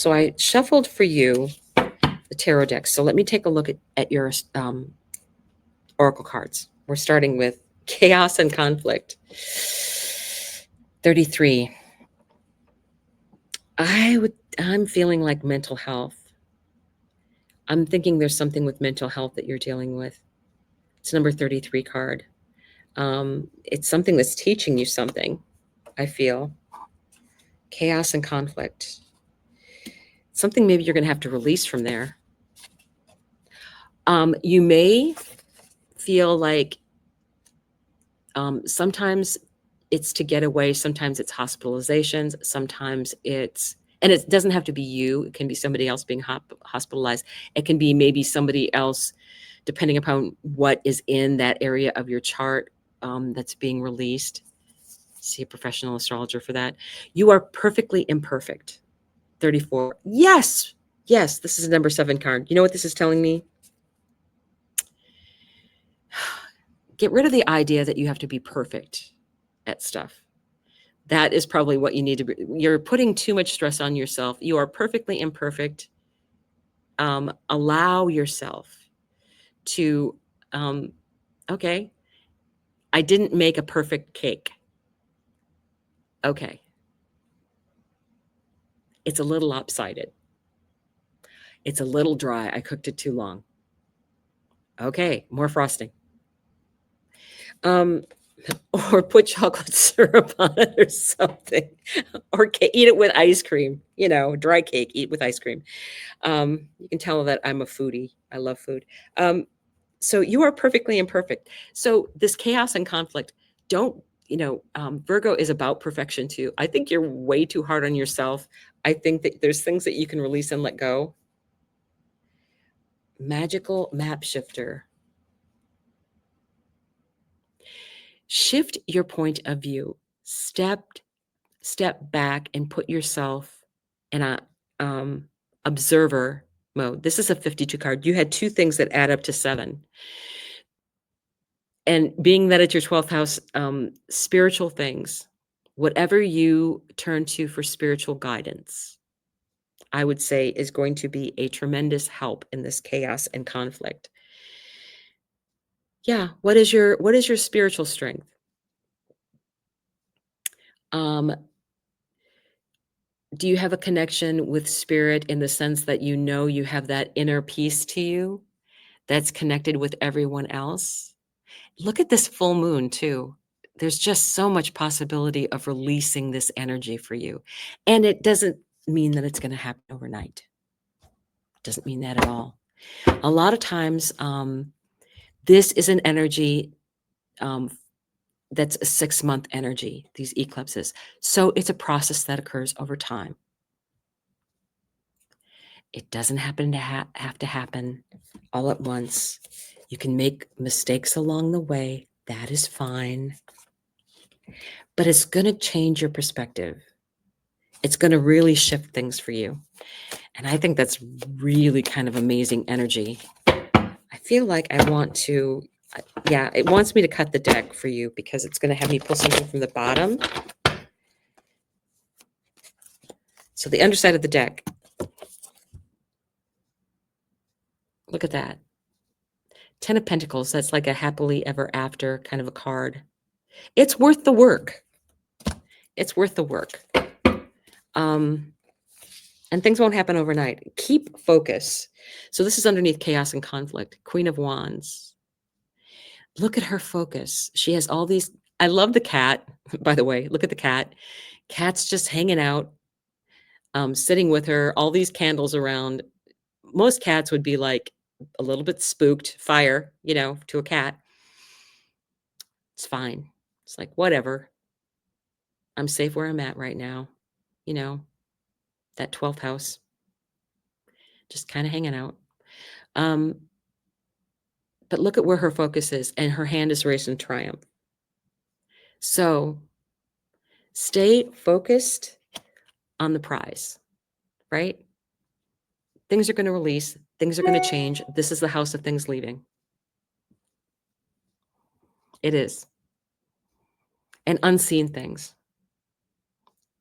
I shuffled for you the tarot deck. So let me take a look at your oracle cards. We're starting with chaos and conflict. 33. I'm feeling like mental health. I'm thinking there's something with mental health that you're dealing with. It's number 33 card. It's something that's teaching you something, I feel. Chaos and conflict. Something maybe you're going to have to release from there. You may feel like sometimes it's to get away. Sometimes it's hospitalizations. Sometimes and it doesn't have to be you. It can be somebody else being hospitalized. It can be maybe somebody else, depending upon what is in that area of your chart that's being released. See a professional astrologer for that. You are perfectly imperfect. 34. Yes. This is a number 7 card. You know what this is telling me? Get rid of the idea that you have to be perfect at stuff. That is probably what you need to be. You're putting too much stress on yourself. You are perfectly imperfect. Allow yourself to, okay, I didn't make a perfect cake. Okay. It's a little lopsided. It's a little dry. I cooked it too long. Okay, more frosting. Or put chocolate syrup on it or something. Or eat it with ice cream. Dry cake, eat with ice cream. You can tell that I'm a foodie. I love food. So you are perfectly imperfect. So this chaos and conflict, don't, Virgo is about perfection too. I think you're way too hard on yourself. I think that there's things that you can release and let go. Magical map shifter. Shift your point of view. Step back and put yourself in a observer mode. This is a 52 card. You had two things that add up to 7. And being that it's your 12th house, spiritual things, whatever you turn to for spiritual guidance, I would say is going to be a tremendous help in this chaos and conflict. Yeah. What is your spiritual strength? Do you have a connection with spirit in the sense that you have that inner peace to you that's connected with everyone else? Look at this full moon too. There's just so much possibility of releasing this energy for you. And it doesn't mean that it's going to happen overnight. Doesn't mean that at all. A lot of times, this is an energy that's a 6-month energy, these eclipses. So it's a process that occurs over time. It doesn't happen to have to happen all at once. You can make mistakes along the way. That is fine. But it's going to change your perspective. It's going to really shift things for you. And I think that's really kind of amazing energy. I feel like I want to, it wants me to cut the deck for you because it's going to have me pull something from the bottom. So the underside of the deck. Look at that. 10 of Pentacles. That's like a happily ever after kind of a card. It's worth the work. It's worth the work. And things won't happen overnight. Keep focus. So this is underneath chaos and conflict. Queen of Wands. Look at her focus. She has all these. I love the cat, by the way. Look at the cat. Cat's just hanging out, sitting with her, all these candles around. Most cats would be like a little bit spooked, fire, to a cat. It's fine. It's like, whatever. I'm safe where I'm at right now. That 12th house. Just kind of hanging out. But look at where her focus is, and her hand is raised in triumph. So stay focused on the prize, right? Things are going to release. Things are going to change. This is the house of things leaving. It is. And unseen things.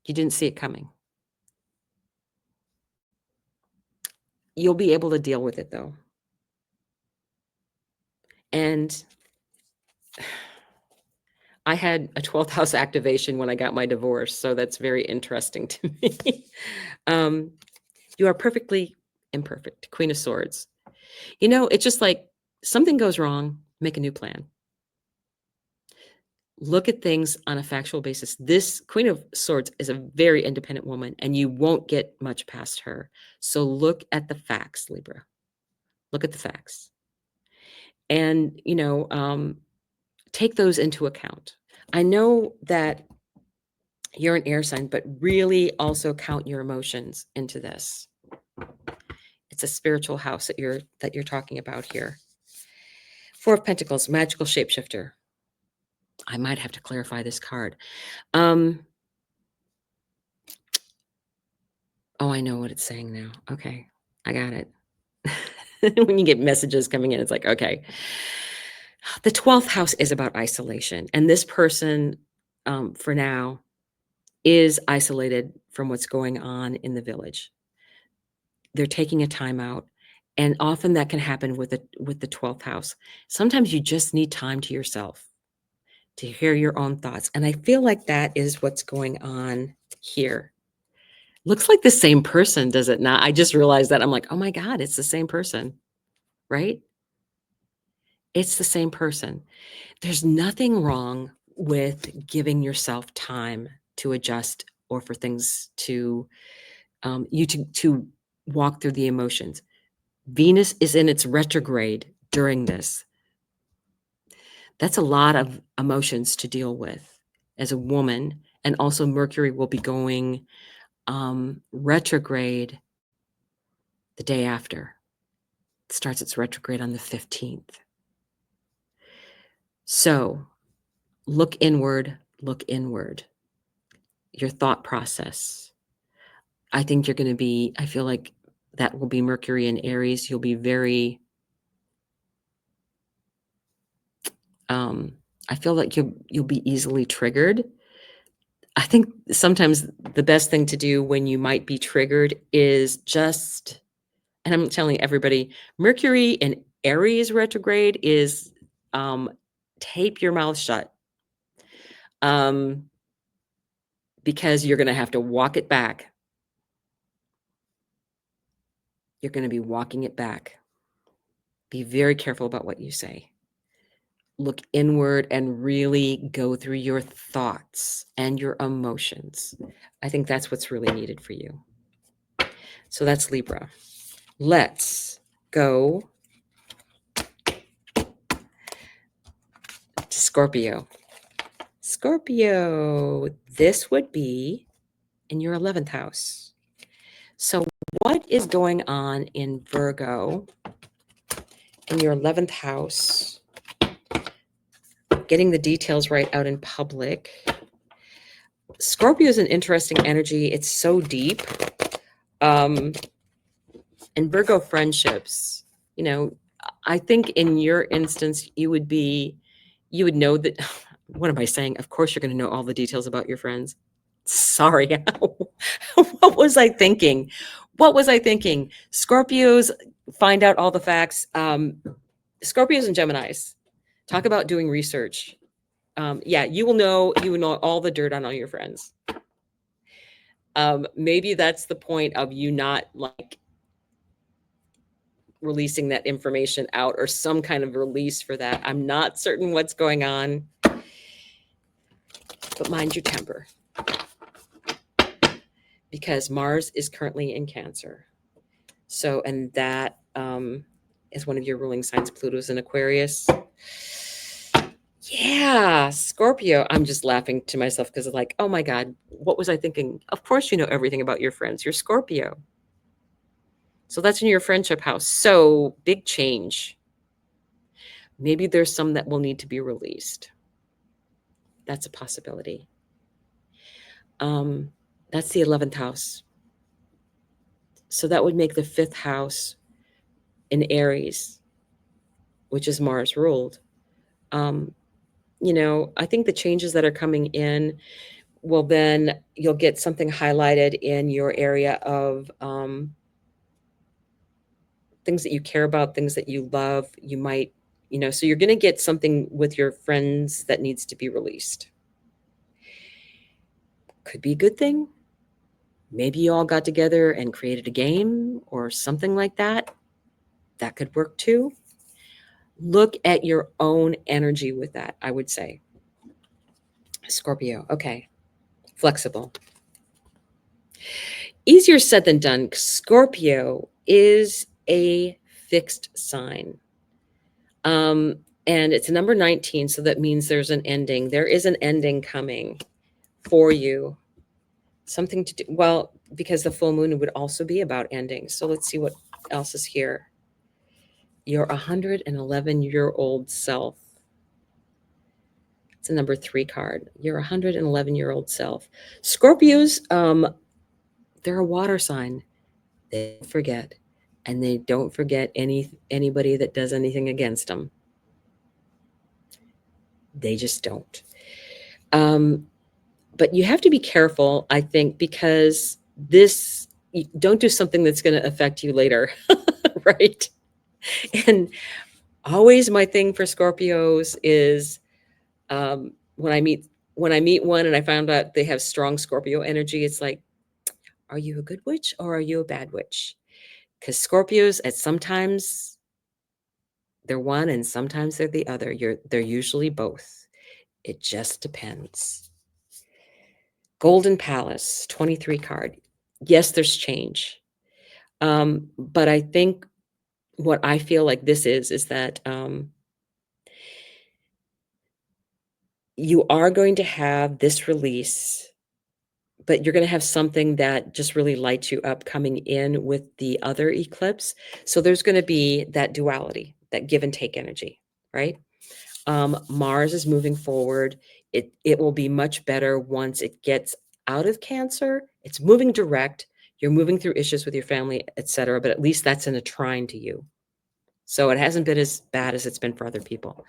You didn't see it coming. You'll be able to deal with it, though. And I had a 12th house activation when I got my divorce, so that's very interesting to me. You are perfectly imperfect. Queen of Swords. It's just like something goes wrong, make a new plan. Look at things on a factual basis. This Queen of Swords is a very independent woman, and you won't get much past her. So look at the facts, Libra. Look at the facts. And, take those into account. I know that you're an air sign, but really also count your emotions into this. It's a spiritual house that you're talking about here. 4 of Pentacles, magical shapeshifter. I might have to clarify this card. Oh, I know what it's saying now. Okay, I got it. When you get messages coming in, it's like, okay. The 12th house is about isolation. And this person, for now, is isolated from what's going on in the village. They're taking a time out, and often that can happen with the 12th house. Sometimes you just need time to yourself to hear your own thoughts, and I feel like that is what's going on here. Looks like the same person, does it not? I just realized that. I'm like, oh my God, it's the same person, right? It's the same person. There's nothing wrong with giving yourself time to adjust or for things to to walk through the emotions. Venus is in its retrograde during this. That's a lot of emotions to deal with as a woman, and also Mercury will be going retrograde the day after. It starts its retrograde on the 15th. So look inward, look inward. Your thought process. I think you're going to be, I feel like that will be Mercury in Aries. You'll be very, I feel like you'll be easily triggered. I think sometimes the best thing to do when you might be triggered is just, and I'm telling everybody, Mercury in Aries retrograde is tape your mouth shut. Because you're going to have to walk it back. You're going to be walking it back. Be very careful about what you say. Look inward and really go through your thoughts and your emotions. I think that's what's really needed for you. So that's Libra. Let's go to Scorpio. Scorpio, this would be in your 11th house. So what is going on in Virgo in your 11th house? Getting the details right out in public. Scorpio is an interesting energy. It's so deep. And Virgo friendships, I think in your instance, you would know that, what am I saying? Of course, you're going to know all the details about your friends. Sorry. What was I thinking? Scorpios find out all the facts. Scorpios and Geminis, talk about doing research. You will know all the dirt on all your friends. Maybe that's the point of you not like releasing that information out, or some kind of release for that. I'm not certain what's going on, but mind your temper, because Mars is currently in Cancer. So, and that is one of your ruling signs. Pluto's in Aquarius. Yeah, Scorpio. I'm just laughing to myself because it's like, oh my God, what was I thinking? Of course, you know everything about your friends. You're Scorpio. So that's in your friendship house. So big change. Maybe there's some that will need to be released. That's a possibility. That's the 11th house. So that would make the 5th house in Aries, which is Mars ruled. I think the changes that are coming in, well, then you'll get something highlighted in your area of things that you care about, things that you love. You might, so you're going to get something with your friends that needs to be released. Could be a good thing. Maybe you all got together and created a game or something like that. That could work too. Look at your own energy with that, I would say. Scorpio, okay. Flexible. Easier said than done. Scorpio is a fixed sign. And it's number 19, so that means there's an ending. There is an ending coming for you. Something to do, well, because the full moon would also be about endings. So let's see what else is here. Your 111-year-old self. It's a number 3 card. Your 111-year-old self. Scorpios, they're a water sign. They don't forget. And they don't forget anybody that does anything against them. They just don't. But you have to be careful, I think, because you don't do something that's going to affect you later, right? And always my thing for Scorpios is when I meet one and I found out they have strong Scorpio energy, it's like, are you a good witch or are you a bad witch? Because Scorpios, at sometimes they're one and sometimes they're the other. They're usually both. It just depends. Golden Palace, 23 card. Yes, there's change. But I think what I feel like this is that you are going to have this release, but you're going to have something that just really lights you up coming in with the other eclipse. So there's going to be that duality, that give and take energy, right? Mars is moving forward. It will be much better once it gets out of Cancer. It's moving direct. You're moving through issues with your family, etc. But at least that's in a trine to you. So it hasn't been as bad as it's been for other people.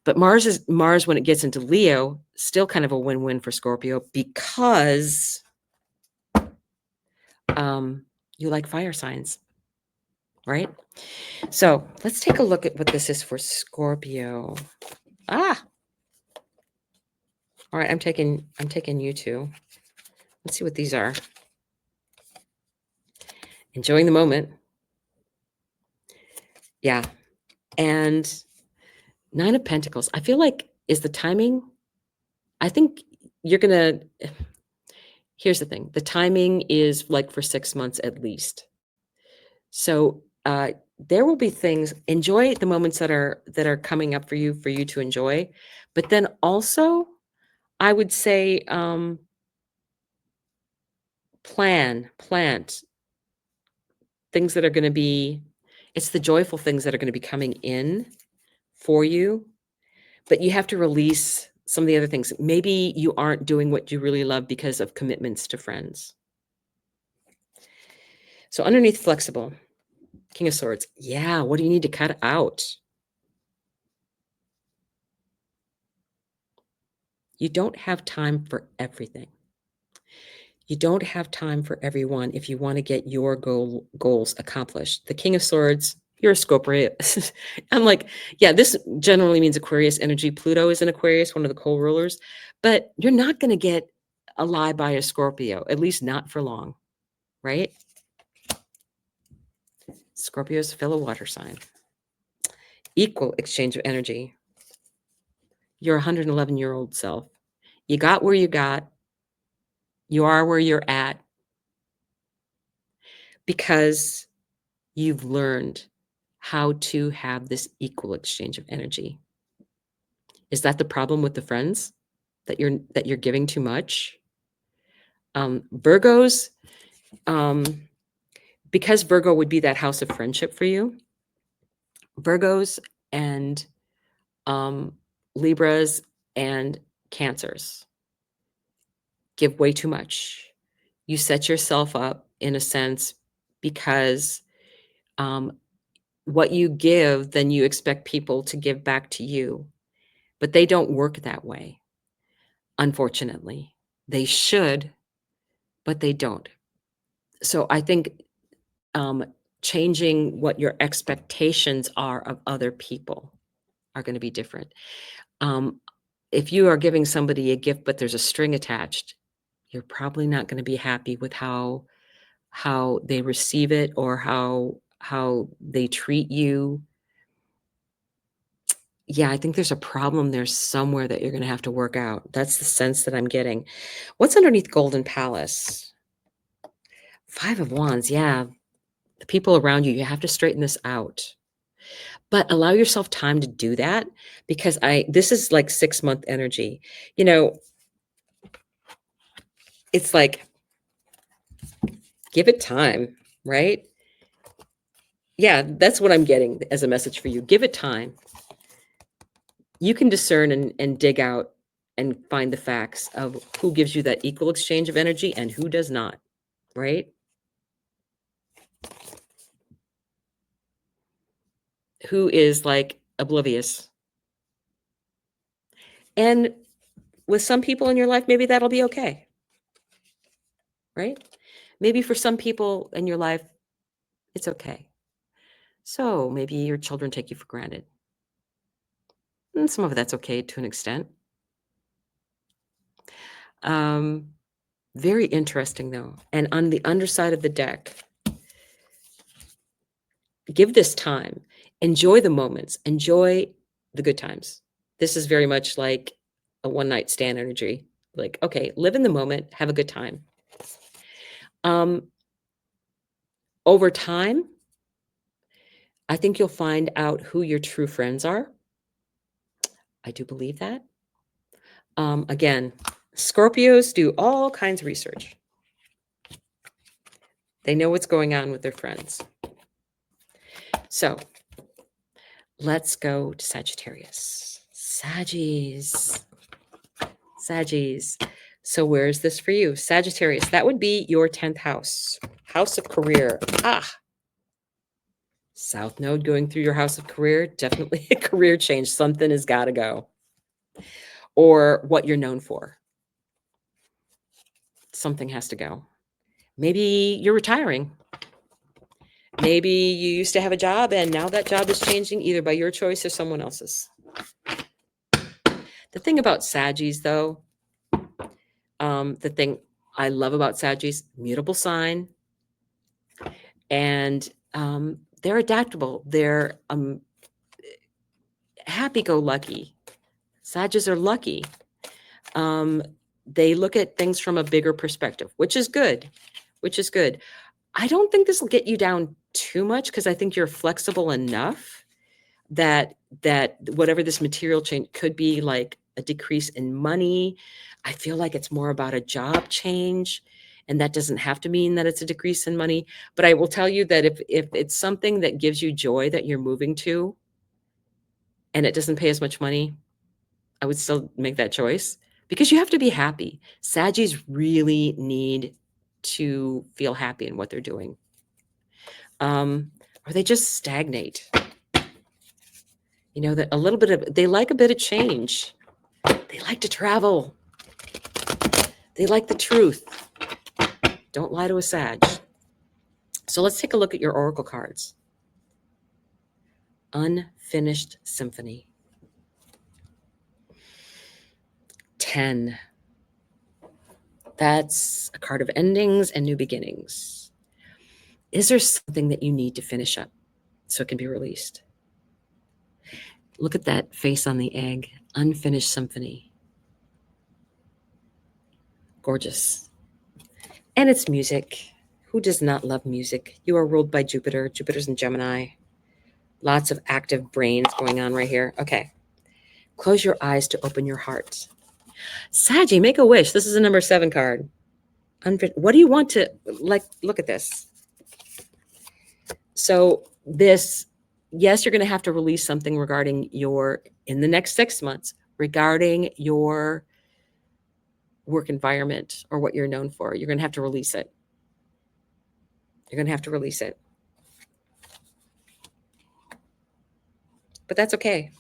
But Mars when it gets into Leo, still kind of a win-win for Scorpio because you like fire signs, right? So let's take a look at what this is for Scorpio. All right, I'm taking you two. Let's see what these are. Enjoying the moment. Yeah. And 9 of Pentacles. I feel like is the timing. I think you're going to, here's the thing. The timing is like for 6 months at least. So there will be things, enjoy the moments that are coming up for you to enjoy. But then also, I would say plant things that are going to be, it's the joyful things that are going to be coming in for you, but you have to release some of the other things. Maybe you aren't doing what you really love because of commitments to friends. So underneath flexible, King of Swords. Yeah, what do you need to cut out? You don't have time for everything. You don't have time for everyone if you want to get your goals accomplished. The King of Swords, you're a Scorpio. I'm like, yeah, this generally means Aquarius energy. Pluto is in Aquarius, one of the co-rulers, but you're not going to get a lie by a Scorpio, at least not for long, right? Scorpios fill a water sign. Equal exchange of energy. Your 111-year-old self. You got where you got. You are where you're at because you've learned how to have this equal exchange of energy. Is that the problem with the friends that you're giving too much? Virgos, because Virgo would be that house of friendship for you. Virgos and Libras and Cancers give way too much. You set yourself up in a sense because what you give, then you expect people to give back to you. But they don't work that way, unfortunately. They should, but they don't. So I think changing what your expectations are of other people are going to be different. If you are giving somebody a gift, but there's a string attached, you're probably not going to be happy with how they receive it or how they treat you. Yeah, I think there's a problem there somewhere that you're going to have to work out. That's the sense that I'm getting. What's underneath Golden Palace? 5 of Wands. Yeah. The people around you, you have to straighten this out. But allow yourself time to do that because this is like 6-month energy. You know, it's like give it time, right? Yeah, that's what I'm getting as a message for you. Give it time. You can discern and dig out and find the facts of who gives you that equal exchange of energy and who does not, right? Who is like oblivious. And with some people in your life, maybe that'll be okay, right? Maybe for some people in your life, it's okay. So maybe your children take you for granted. And some of that's okay to an extent. Very interesting, though. And on the underside of the deck, give this time. Enjoy the moments. Enjoy the good times. This is very much like a one-night stand energy. Like, okay, live in the moment. Have a good time. Over time, I think you'll find out who your true friends are. I do believe that. Again, Scorpios do all kinds of research. They know what's going on with their friends. So let's go to Sagittarius. Saggies. So where is this for you? Sagittarius, that would be your 10th house. House of career. South node going through your house of career. Definitely a career change. Something has got to go. Or what you're known for. Something has to go. Maybe you're retiring. Maybe you used to have a job and now that job is changing either by your choice or someone else's. The thing about Saggies, though, the thing I love about Saggies, mutable sign, and they're adaptable. They're happy-go-lucky. Saggies are lucky. They look at things from a bigger perspective, which is good. I don't think this will get you down too much because I think you're flexible enough that whatever this material change could be, like a decrease in money. I feel like it's more about a job change, and that doesn't have to mean that it's a decrease in money. But I will tell you that if it's something that gives you joy that you're moving to, and it doesn't pay as much money, I would still make that choice because you have to be happy. Saggies really need to feel happy in what they're doing. Or they just stagnate. You know, that a little bit of, they like a bit of change. They like to travel. They like the truth. Don't lie to a Sag. So let's take a look at your oracle cards. Unfinished Symphony. 10. That's a card of endings and new beginnings. Is there something that you need to finish up so it can be released? Look at that face on the egg. Unfinished Symphony. Gorgeous. And it's music. Who does not love music? You are ruled by Jupiter. Jupiter's in Gemini. Lots of active brains going on right here. Okay. Close your eyes to open your heart. Saggy, make a wish. This is a number 7 card. What do you want to, like, look at this. So this, yes, you're going to have to release something regarding in the next 6 months, regarding your work environment or what you're known for. You're going to have to release it. But that's okay.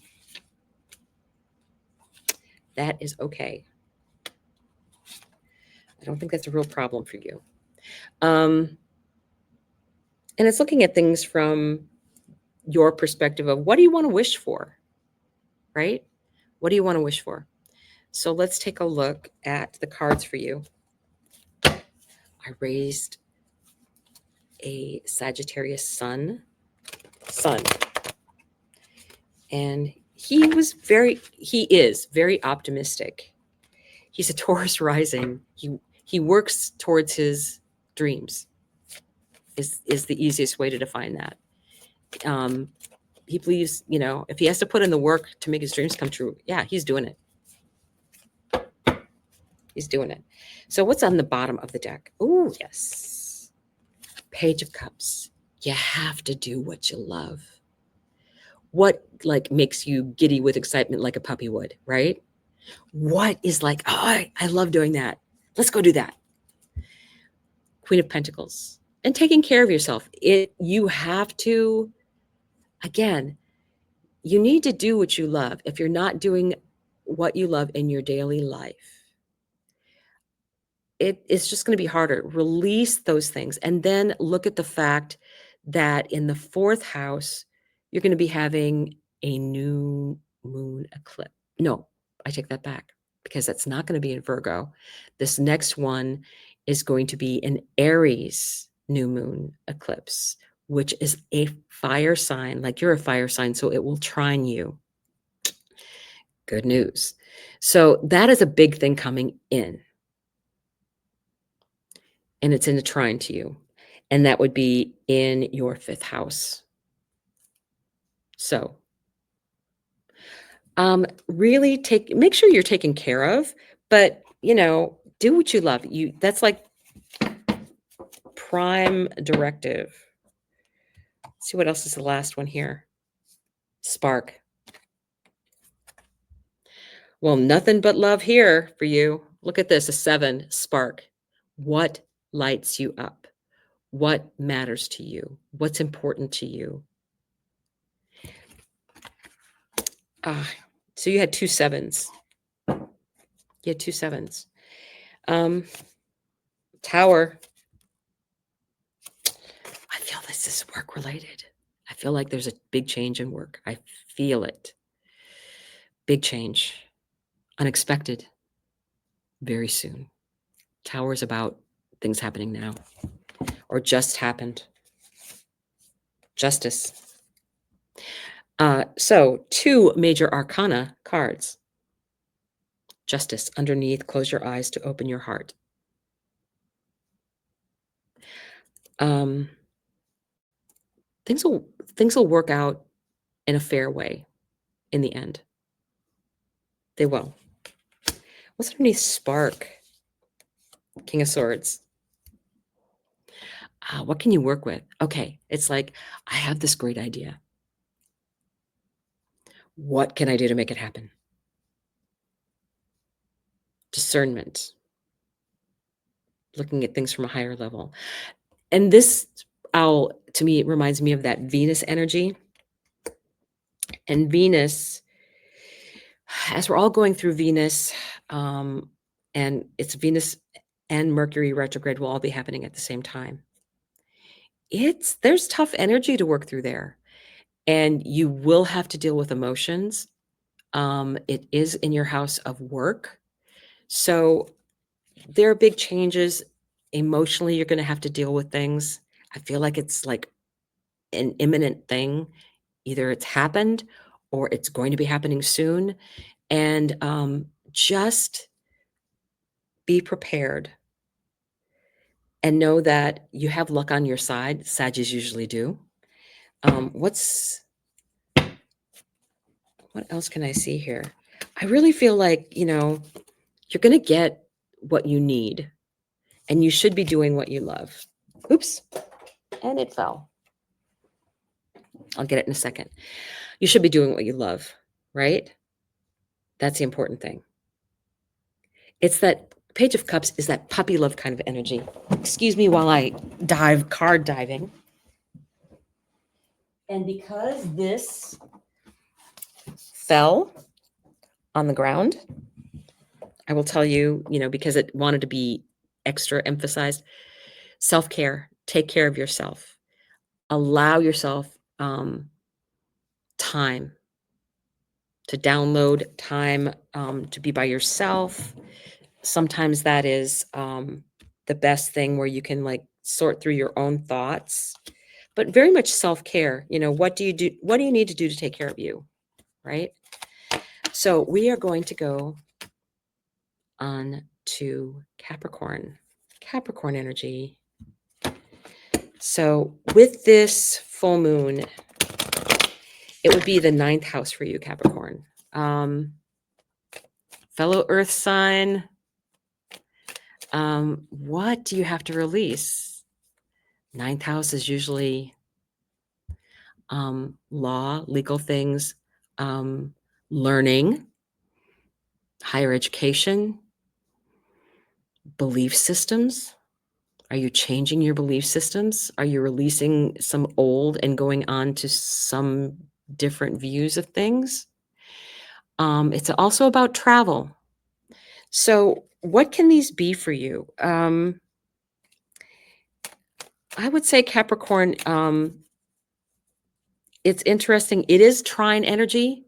That is okay. I don't think that's a real problem for you. And it's looking at things from your perspective of what do you want to wish for, right? What do you want to wish for? So let's take a look at the cards for you. I raised a Sagittarius sun. And he is very optimistic. He's a Taurus rising. He works towards his dreams is the easiest way to define that. He believes, if he has to put in the work to make his dreams come true, yeah, he's doing it. So what's on the bottom of the deck? Oh, yes. Page of Cups. You have to do what you love. What makes you giddy with excitement like a puppy would, right? What is like, oh, I love doing that. Let's go do that. Queen of Pentacles. And taking care of yourself. You have to, again, you need to do what you love. If you're not doing what you love in your daily life, it's just going to be harder. Release those things. And then look at the fact that in the fourth house, you're going to be having a new moon eclipse. No, I take that back because that's not going to be in Virgo. This next one is going to be an Aries new moon eclipse, which is a fire sign. Like you're a fire sign, so it will trine you. Good news. So that is a big thing coming in. And it's in a trine to you. And that would be in your fifth house. So really make sure you're taken care of, but do what you love. That's like prime directive. Let's see what else is the last one here. Spark. Well, nothing but love here for you. Look at this, a 7, spark. What lights you up? What matters to you? What's important to you? So you had 2 7s. You had 2 7s. Tower. I feel this is work related. I feel like there's a big change in work. I feel it. Big change. Unexpected. Very soon. Tower is about things happening now or just happened. Justice. So 2 major arcana cards. Justice underneath, close your eyes to open your heart. Things will work out in a fair way in the end. They will. What's underneath spark? King of Swords. What can you work with? Okay, it's like, I have this great idea. What can I do to make it happen? Discernment. Looking at things from a higher level. And this owl, to me, it reminds me of that Venus energy. And Venus, as we're all going through Venus, and it's Venus and Mercury retrograde will all be happening at the same time. There's tough energy to work through there. And you will have to deal with emotions. It is in your house of work. So there are big changes. Emotionally, you're going to have to deal with things. I feel like it's like an imminent thing. Either it's happened or it's going to be happening soon. And just be prepared and know that you have luck on your side. Sagittarius usually do. What else can I see here? I really feel like, you're going to get what you need and you should be doing what you love. Oops. And it fell. I'll get it in a second. You should be doing what you love, right? That's the important thing. It's that Page of Cups is that puppy love kind of energy. Excuse me while I dive card diving. And because this fell on the ground, I will tell you, because it wanted to be extra emphasized, self-care, take care of yourself, allow yourself time to download, time to be by yourself. Sometimes that is the best thing where you can like sort through your own thoughts, but very much self-care. What do you do? What do you need to do to take care of you? Right? So we are going to go on to Capricorn energy. So with this full moon, it would be the 9th house for you, Capricorn. Fellow earth sign. What do you have to release? 9th house is usually law, legal things, learning, higher education, belief systems. Are you changing your belief systems? Are you releasing some old and going on to some different views of things? It's also about travel. So what can these be for you? I would say Capricorn, it's interesting. It is trine energy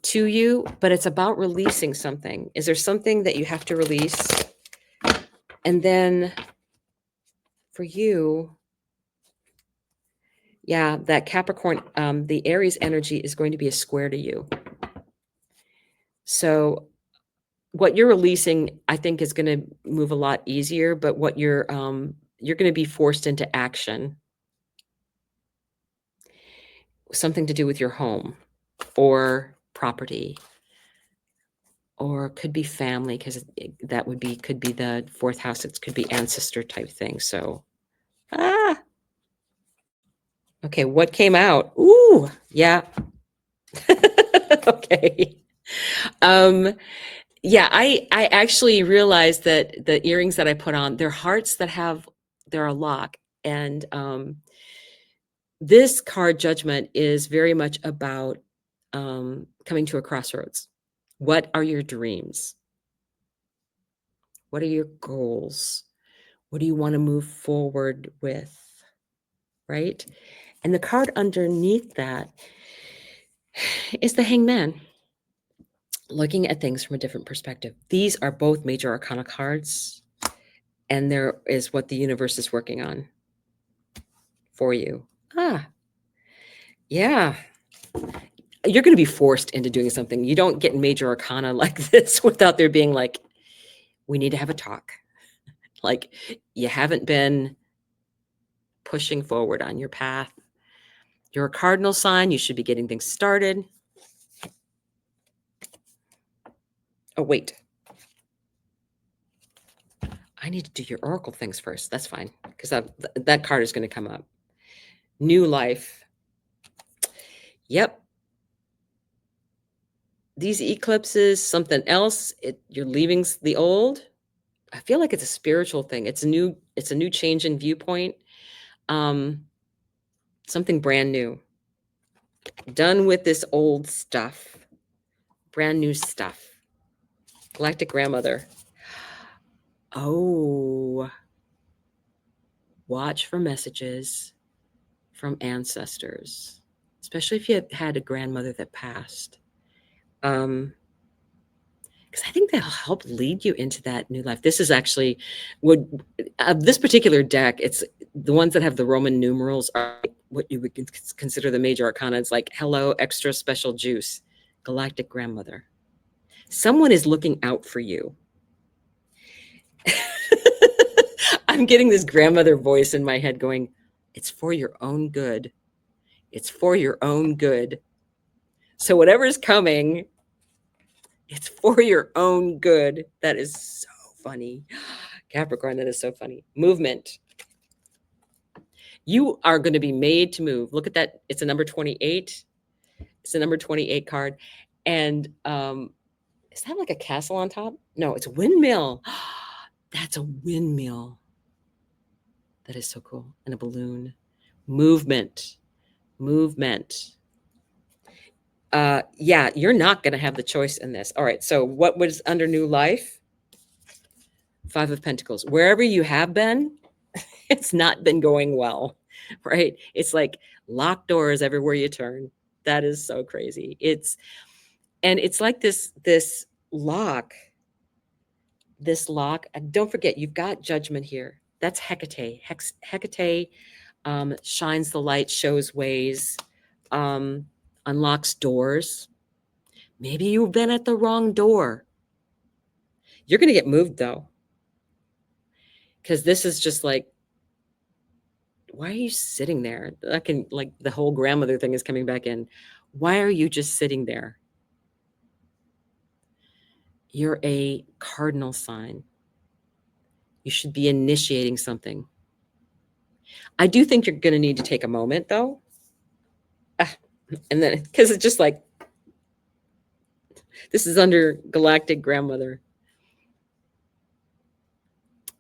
to you, but it's about releasing something. Is there something that you have to release? And then for you, yeah, that Capricorn, the Aries energy is going to be a square to you. So what you're releasing, I think, is going to move a lot easier, but what you're going to be forced into action. Something to do with your home or property, or could be family, because that could be the fourth house. It could be ancestor type thing. So, okay, what came out? Ooh, yeah. Okay. Yeah, I actually realized that the earrings that I put on, they're hearts that they're a lock. And this card, Judgment, is very much about coming to a crossroads. What are your dreams? What are your goals? What do you want to move forward with? Right? And the card underneath that is the Hangman, looking at things from a different perspective. These are both major arcana cards, and there is what the universe is working on for you. Yeah. You're going to be forced into doing something. You don't get major arcana like this without there being like, we need to have a talk. Like, you haven't been pushing forward on your path. You're a cardinal sign. You should be getting things started. Oh, wait. I need to do your oracle things first. That's fine, because that card is going to come up. New life. Yep. These eclipses, something else. You're leaving the old. I feel like it's a spiritual thing. It's a new change in viewpoint. Something brand new. Done with this old stuff. Brand new stuff. Galactic grandmother. Oh. Watch for messages from ancestors, especially if you had a grandmother that passed. Because I think that'll help lead you into that new life. This is actually this particular deck. It's the ones that have the Roman numerals are what you would consider the major arcana. It's like, hello, extra special juice, galactic grandmother. Someone is looking out for you. I'm getting this grandmother voice in my head going, it's for your own good. It's for your own good. So whatever's coming, it's for your own good. That is so funny. Capricorn, that is so funny. Movement. You are going to be made to move. Look at that. It's a number 28. It's a number 28 card. And is that like a castle on top? No, it's a windmill. That's a windmill. That is so cool. And a balloon. Movement. Yeah, you're not going to have the choice in this. All right. So what was under new life? 5 of Pentacles. Wherever you have been, it's not been going well, right? It's like locked doors everywhere you turn. That is so crazy. It's like this lock. Don't forget, you've got Judgment here. That's Hecate. Hecate shines the light, shows ways, unlocks doors. Maybe you've been at the wrong door. You're going to get moved though, because this is just like, why are you sitting there? Like the whole grandmother thing is coming back in. Why are you just sitting there? You're a cardinal sign. You should be initiating something. I do think you're going to need to take a moment though. And then, because it's just like, this is under galactic grandmother.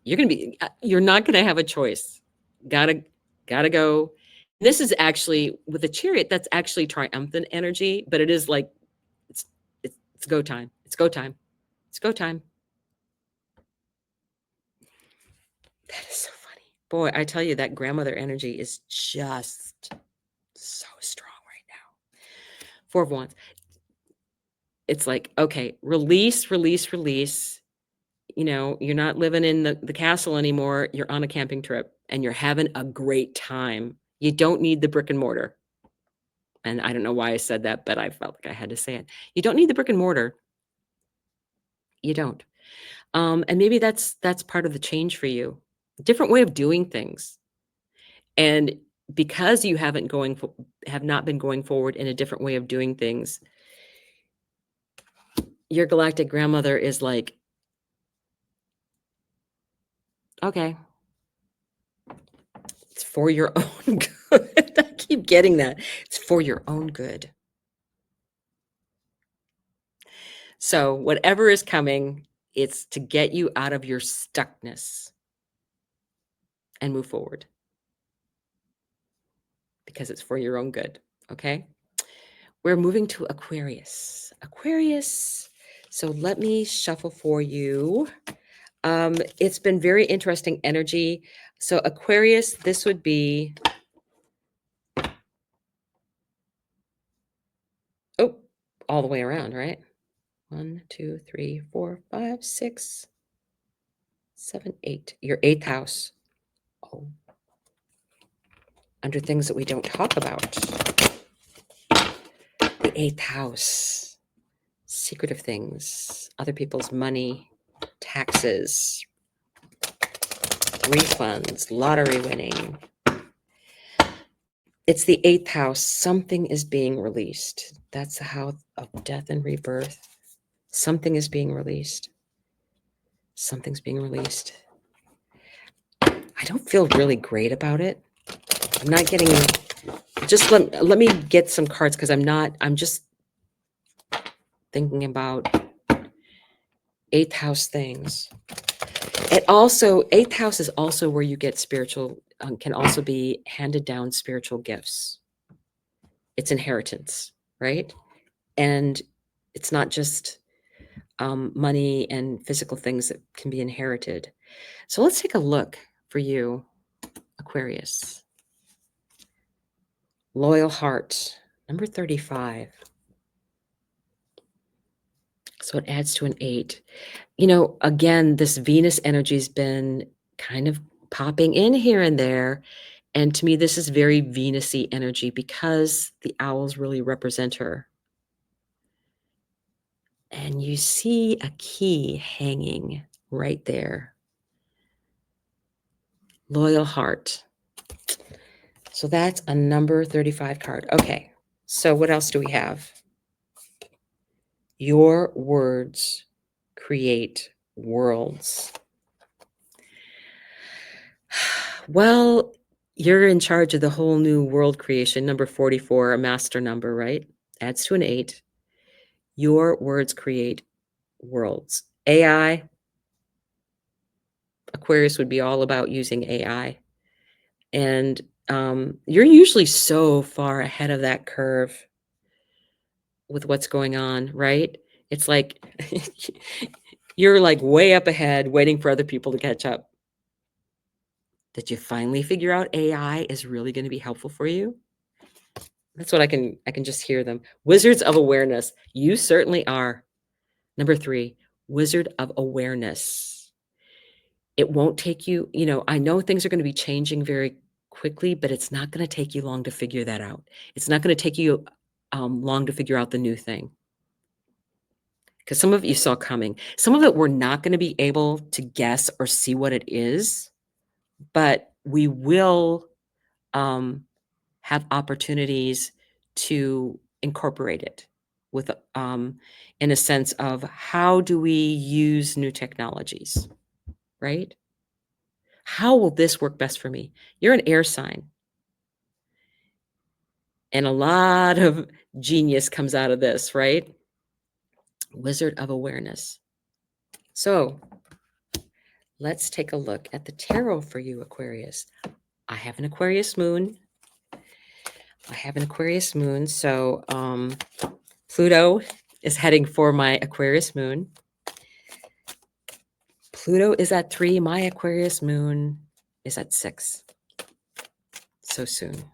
You're not going to have a choice. Gotta go. This is actually with the Chariot, that's actually triumphant energy, but it is like, it's It's go time. It's go time. It's go time. That is so funny. Boy, I tell you, that grandmother energy is just so strong right now. Four of Wands. It's like, okay, release, release, release. You know, you're not living in the castle anymore. You're on a camping trip and you're having a great time. You don't need the brick and mortar. And I don't know why I said that, but I felt like I had to say it. You don't need the brick and mortar. You don't. And maybe that's part of the change for you. Different way of doing things. And because you have not been going forward in a different way of doing things, your galactic grandmother is like, okay, it's for your own good. I keep getting that. It's for your own good. So whatever is coming, it's to get you out of your stuckness and move forward because it's for your own good. Okay. We're moving to Aquarius. Aquarius. So let me shuffle for you. It's been very interesting energy. So Aquarius, this would be, all the way around, right? 1, 2, 3, 4, 5, 6, 7, 8. Your 8th house. Oh. Under things that we don't talk about. The 8th house. Secretive things. Other people's money. Taxes. Refunds. Lottery winning. It's the 8th house. Something is being released. That's the house of death and rebirth. Something is being released. Something's being released. I don't feel really great about it. I'm not getting, just let me get some cards because I'm just thinking about 8th house things. It also, 8th house is also where you get spiritual, can also be handed down spiritual gifts. It's inheritance, right? And it's not just money and physical things that can be inherited. So let's take a look for you, Aquarius. Loyal heart, number 35. So it adds to an 8. You know, again, this Venus energy has been kind of popping in here and there. And to me, this is very Venus-y energy because the owls really represent her. And you see a key hanging right there. Loyal heart. So that's a number 35 card. Okay, so what else do we have? Your words create worlds. Well, you're in charge of the whole new world creation. Number 44, a master number, right? Adds to an 8. Your words create worlds. AI, Aquarius would be all about using AI. And you're usually so far ahead of that curve with what's going on, right? It's like you're like way up ahead waiting for other people to catch up. Did you finally figure out AI is really going to be helpful for you? That's what I can just hear them. Wizards of awareness. You certainly are. Number 3, wizard of awareness. It won't take you, I know things are going to be changing very quickly, but it's not going to take you long to figure that out. It's not going to take you long to figure out the new thing. Because some of it you saw coming. Some of it we're not going to be able to guess or see what it is, but we will have opportunities to incorporate it with, in a sense of how do we use new technologies, right? How will this work best for me? You're an air sign. And a lot of genius comes out of this, right? Wizard of awareness. So let's take a look at the tarot for you, Aquarius. I have an Aquarius moon. So Pluto is heading for my Aquarius moon. Pluto is at 3. My Aquarius moon is at 6. So soon.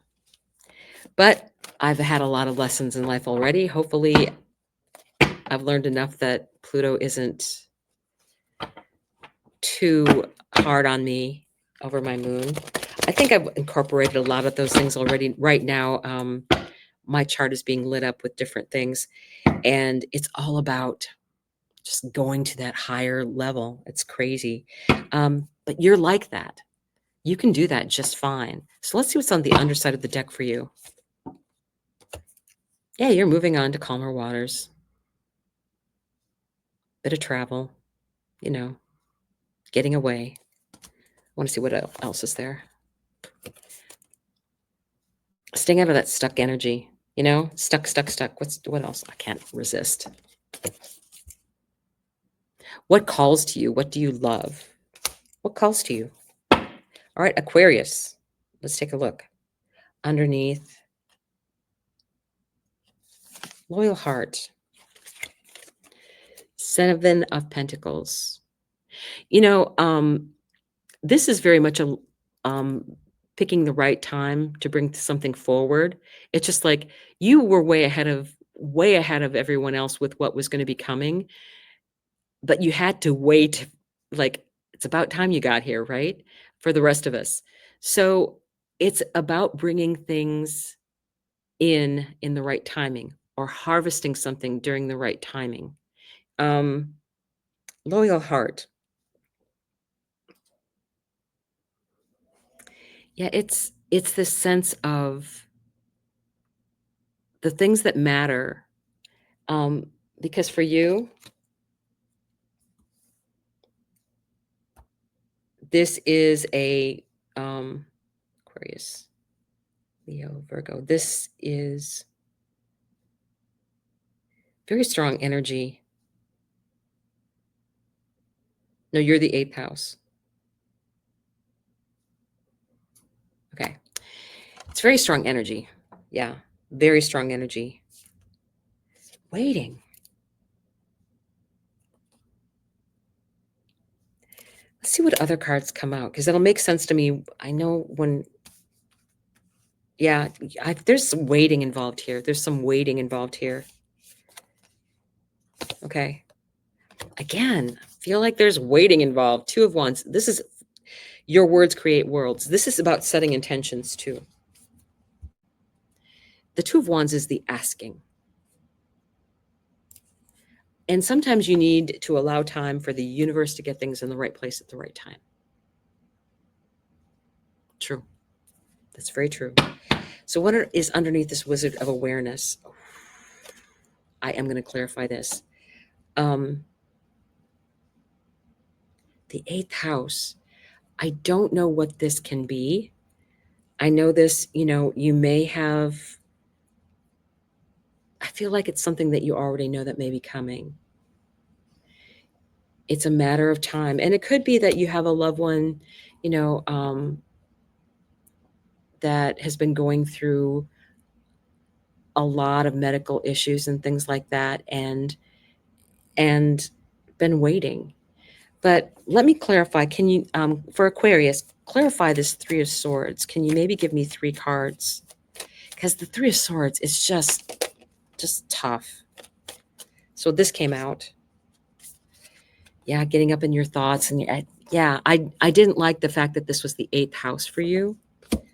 But I've had a lot of lessons in life already. Hopefully, I've learned enough that Pluto isn't too hard on me over my moon. I think I've incorporated a lot of those things already. Right now, my chart is being lit up with different things, and it's all about just going to that higher level. It's crazy. But you're like that. You can do that just fine. So let's see what's on the underside of the deck for you. Yeah, you're moving on to calmer waters. Bit of travel, you know, getting away. I want to see what else is there. Staying out of that stuck energy, you know, stuck. What else? I can't resist. What calls to you? What do you love? What calls to you? All right, Aquarius. Let's take a look. Underneath, loyal heart. 7 of Pentacles. You know, this is very much a picking the right time to bring something forward. It's just like you were way ahead of everyone else with what was going to be coming, but you had to wait. Like, it's about time you got here, right? For the rest of us. So it's about bringing things in the right timing, or harvesting something during the right timing. Loyal heart. Yeah, it's this sense of the things that matter. Because for you, this is a Aquarius, Leo, Virgo. This is very strong energy. No, you're the 8th house. Okay. It's very strong energy. Yeah, very strong energy. Waiting. Let's see what other cards come out, because it'll make sense to me. I know when, yeah, there's some waiting involved here. There's some waiting involved here. Okay. Again, I feel like there's waiting involved. 2 of Wands. This is your words create worlds. This is about setting intentions too. The 2 of Wands is the asking. And sometimes you need to allow time for the universe to get things in the right place at the right time. True. That's very true. So what is underneath this Wizard of Awareness? I am going to clarify this. The 8th house. I don't know what this can be. I know this, you know, you may have, I feel like it's something that you already know that may be coming. It's a matter of time. And it could be that you have a loved one, you know, that has been going through a lot of medical issues and things like that, and been waiting. But let me clarify. Can you, for Aquarius, clarify this 3 of Swords? Can you maybe give me 3 cards? Because the 3 of Swords is just tough. So this came out. Yeah, getting up in your thoughts. And yeah, I didn't like the fact that this was the 8th house for you.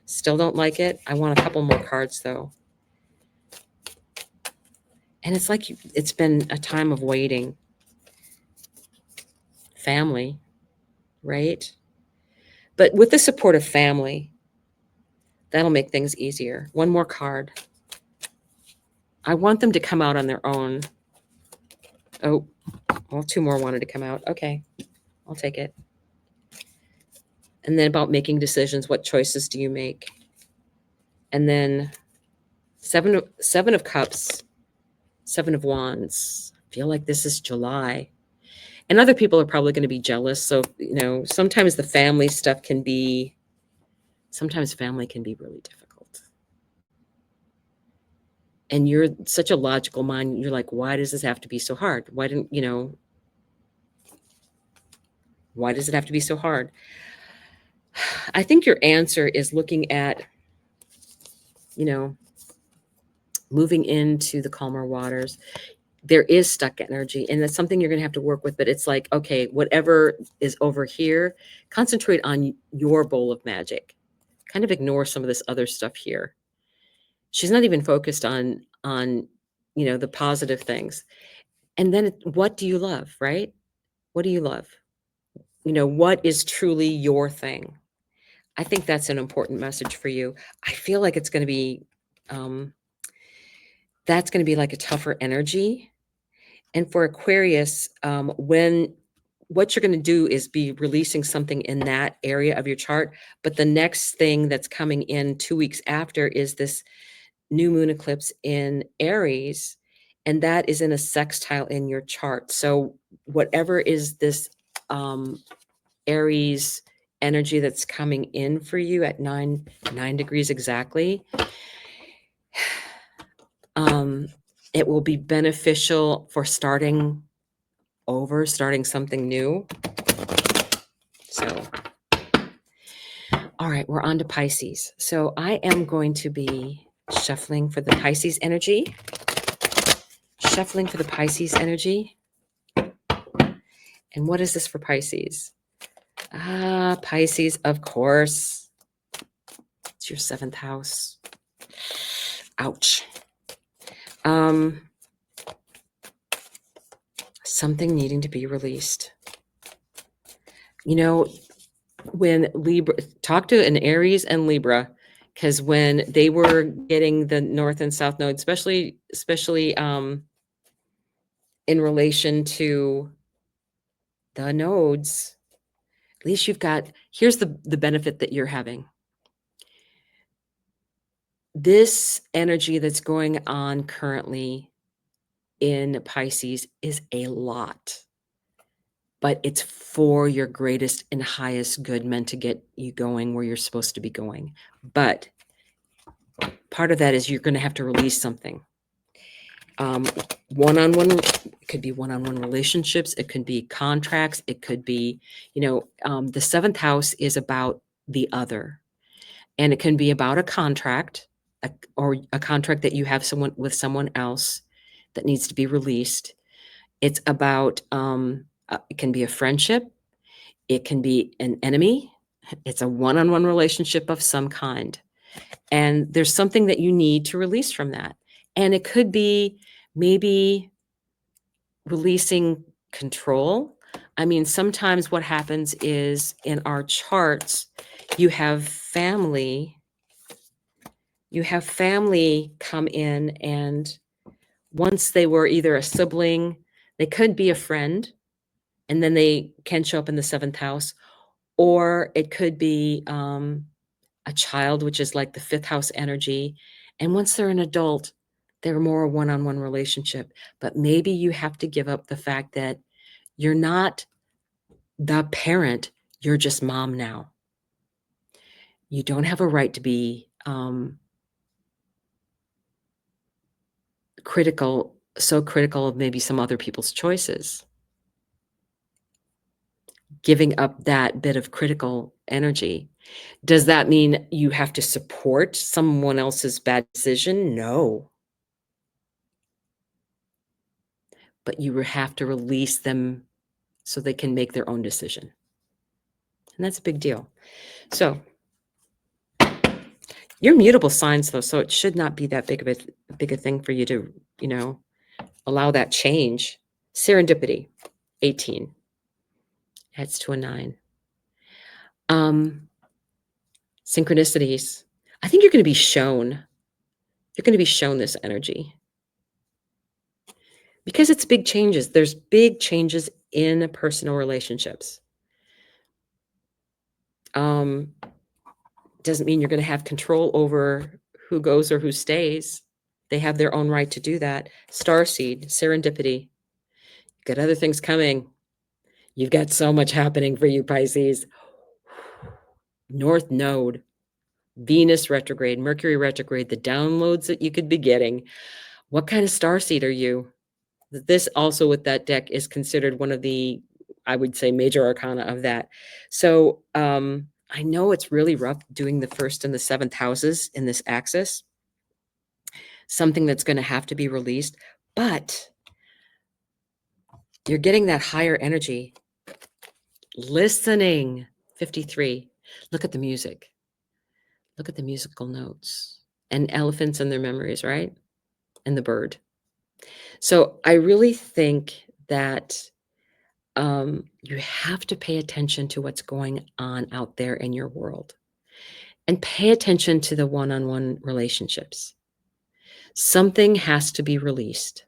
Still don't like it. I want a couple more cards, though. And it's like it's been a time of waiting. Family, right? But with the support of family, that'll make things easier. One more card. I want them to come out on their own. Oh, well, 2 more wanted to come out. Okay, I'll take it. And then about making decisions. What choices do you make? And then 7 of Cups, 7 of Wands. I feel like this is July. And other people are probably going to be jealous. So, you know, sometimes the family stuff can be, sometimes family can be really difficult. And you're such a logical mind. You're like, why does this have to be so hard? Why does it have to be so hard? I think your answer is looking at, moving into the calmer waters. There is stuck energy, and that's something you're going to have to work with. But it's like, okay, whatever is over here, concentrate on your bowl of magic. Kind of ignore some of this other stuff here. She's not even focused on the positive things. And then what do you love, right? What do you love? What is truly your thing? I think that's an important message for you. I feel like it's going to be that's going to be like a tougher energy. And for Aquarius, when what you're going to do is be releasing something in that area of your chart. But the next thing that's coming in 2 weeks after is this new moon eclipse in Aries. And that is in a sextile in your chart. So whatever is this Aries energy that's coming in for you at 9 degrees exactly, it will be beneficial for starting over, starting something new. So, all right, we're on to Pisces. So I am going to be shuffling for the Pisces energy. Shuffling for the Pisces energy. And what is this for Pisces? Pisces, of course. It's your 7th house. Ouch. Something needing to be released. When Libra, talk to an Aries and Libra, because when they were getting the north and south node, especially in relation to the nodes, at least here's the benefit that you're having. This energy that's going on currently in Pisces is a lot, but it's for your greatest and highest good, meant to get you going where you're supposed to be going. But part of that is you're going to have to release something. One-on-one, it could be one-on-one relationships. It could be contracts. It could be, the 7th house is about the other, and it can be about a contract, or a contract that you have with someone else that needs to be released. It's about, it can be a friendship. It can be an enemy. It's a one-on-one relationship of some kind. And there's something that you need to release from that. And it could be maybe releasing control. I mean, sometimes what happens is in our charts, you have family come in, and once they were either a sibling, they could be a friend, and then they can show up in the 7th house, or it could be a child, which is like the 5th house energy. And once they're an adult, they're more a one-on-one relationship. But maybe you have to give up the fact that you're not the parent, you're just mom now. You don't have a right to be critical of maybe some other people's choices. Giving up that bit of critical energy. Does that mean you have to support someone else's bad decision? No. But you have to release them so they can make their own decision. And that's a big deal. So you're mutable signs, though, so it should not be that big a thing for you to, allow that change. Serendipity, 18. Heads to a 9. Synchronicities. I think you're going to be shown. You're going to be shown this energy. Because it's big changes. There's big changes in personal relationships. Doesn't mean you're going to have control over who goes or who stays. They have their own right to do that. Starseed, serendipity. You've got other things coming. You've got so much happening for you, Pisces. North Node. Venus retrograde, Mercury retrograde, the downloads that you could be getting. What kind of starseed are you? This also with that deck is considered one of the, I would say, major arcana of that. So I know it's really rough doing the first and the seventh houses in this axis, something that's going to have to be released, but you're getting that higher energy. Listening, 53. Look at the music. Look at the musical notes and elephants and their memories, right? And the bird. So I really think that you have to pay attention to what's going on out there in your world and pay attention to the one-on-one relationships. Something has to be released.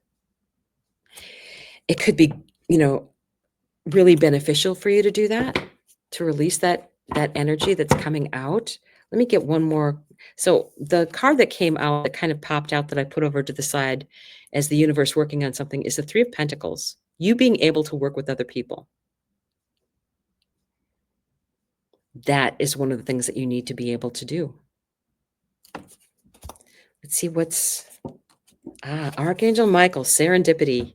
It could be, really beneficial for you to do that, to release that energy that's coming out. Let me get one more. So the card that came out that kind of popped out that I put over to the side as the universe working on something is the Three of Pentacles. You being able to work with other people. That is one of the things that you need to be able to do. Let's see what's Archangel Michael, serendipity.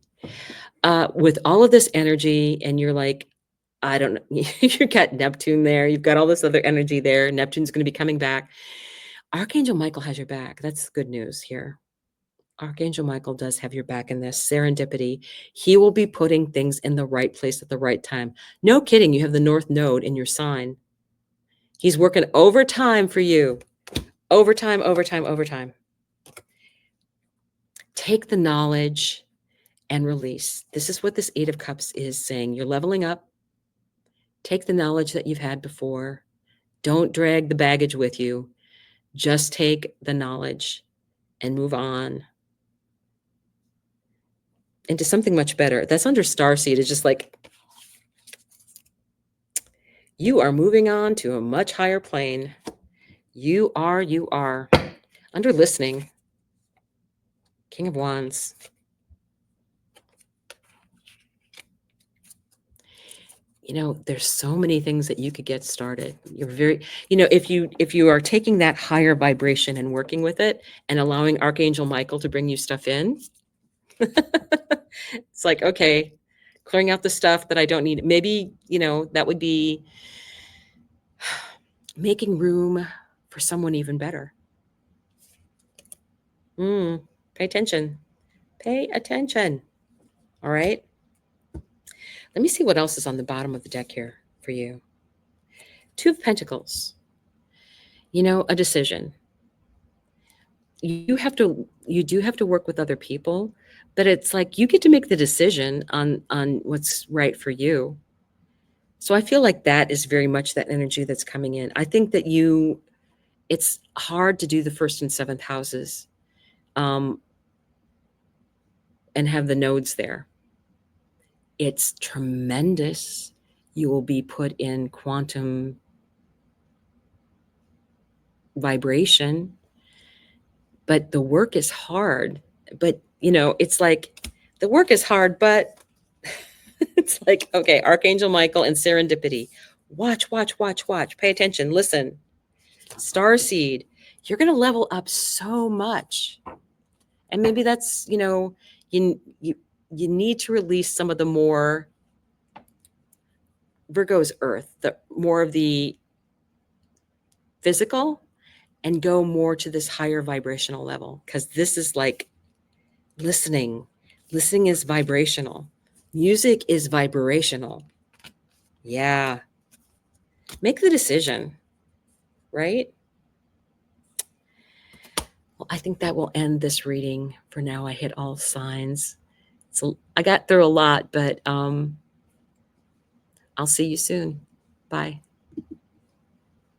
With all of this energy, and you're like, I don't know, you've got Neptune there, you've got all this other energy there. Neptune's going to be coming back. Archangel Michael has your back. That's good news here. Archangel Michael does have your back in this serendipity. He will be putting things in the right place at the right time. No kidding. You have the North Node in your sign. He's working overtime for you. Overtime, overtime, overtime. Take the knowledge and release. This is what this Eight of Cups is saying. You're leveling up. Take the knowledge that you've had before. Don't drag the baggage with you. Just take the knowledge and move on into something much better. That's under Starseed. It's just like you are moving on to a much higher plane. You are. Under Listening, King of Wands. There's so many things that you could get started. You're very, if you are taking that higher vibration and working with it and allowing Archangel Michael to bring you stuff in, it's like, okay, clearing out the stuff that I don't need. Maybe, that would be making room for someone even better. Pay attention. Pay attention. All right. Let me see what else is on the bottom of the deck here for you. Two of Pentacles. A decision. You do have to work with other people, but it's like you get to make the decision on what's right for you. So I feel like that is very much that energy that's coming in. I think that it's hard to do the first and seventh houses and have the nodes there. It's tremendous. You will be put in quantum vibration, but the work is hard. But, it's like the work is hard, but it's like, okay, Archangel Michael and serendipity. Watch. Pay attention. Listen. Starseed. You're going to level up so much. And maybe that's, you need to release some of the more Virgo's Earth, the more of the physical, and go more to this higher vibrational level, because this is like listening. Listening is vibrational. Music is vibrational. Yeah. Make the decision, right? Well, I think that will end this reading for now. I hit all signs. So I got through a lot, but I'll see you soon. Bye.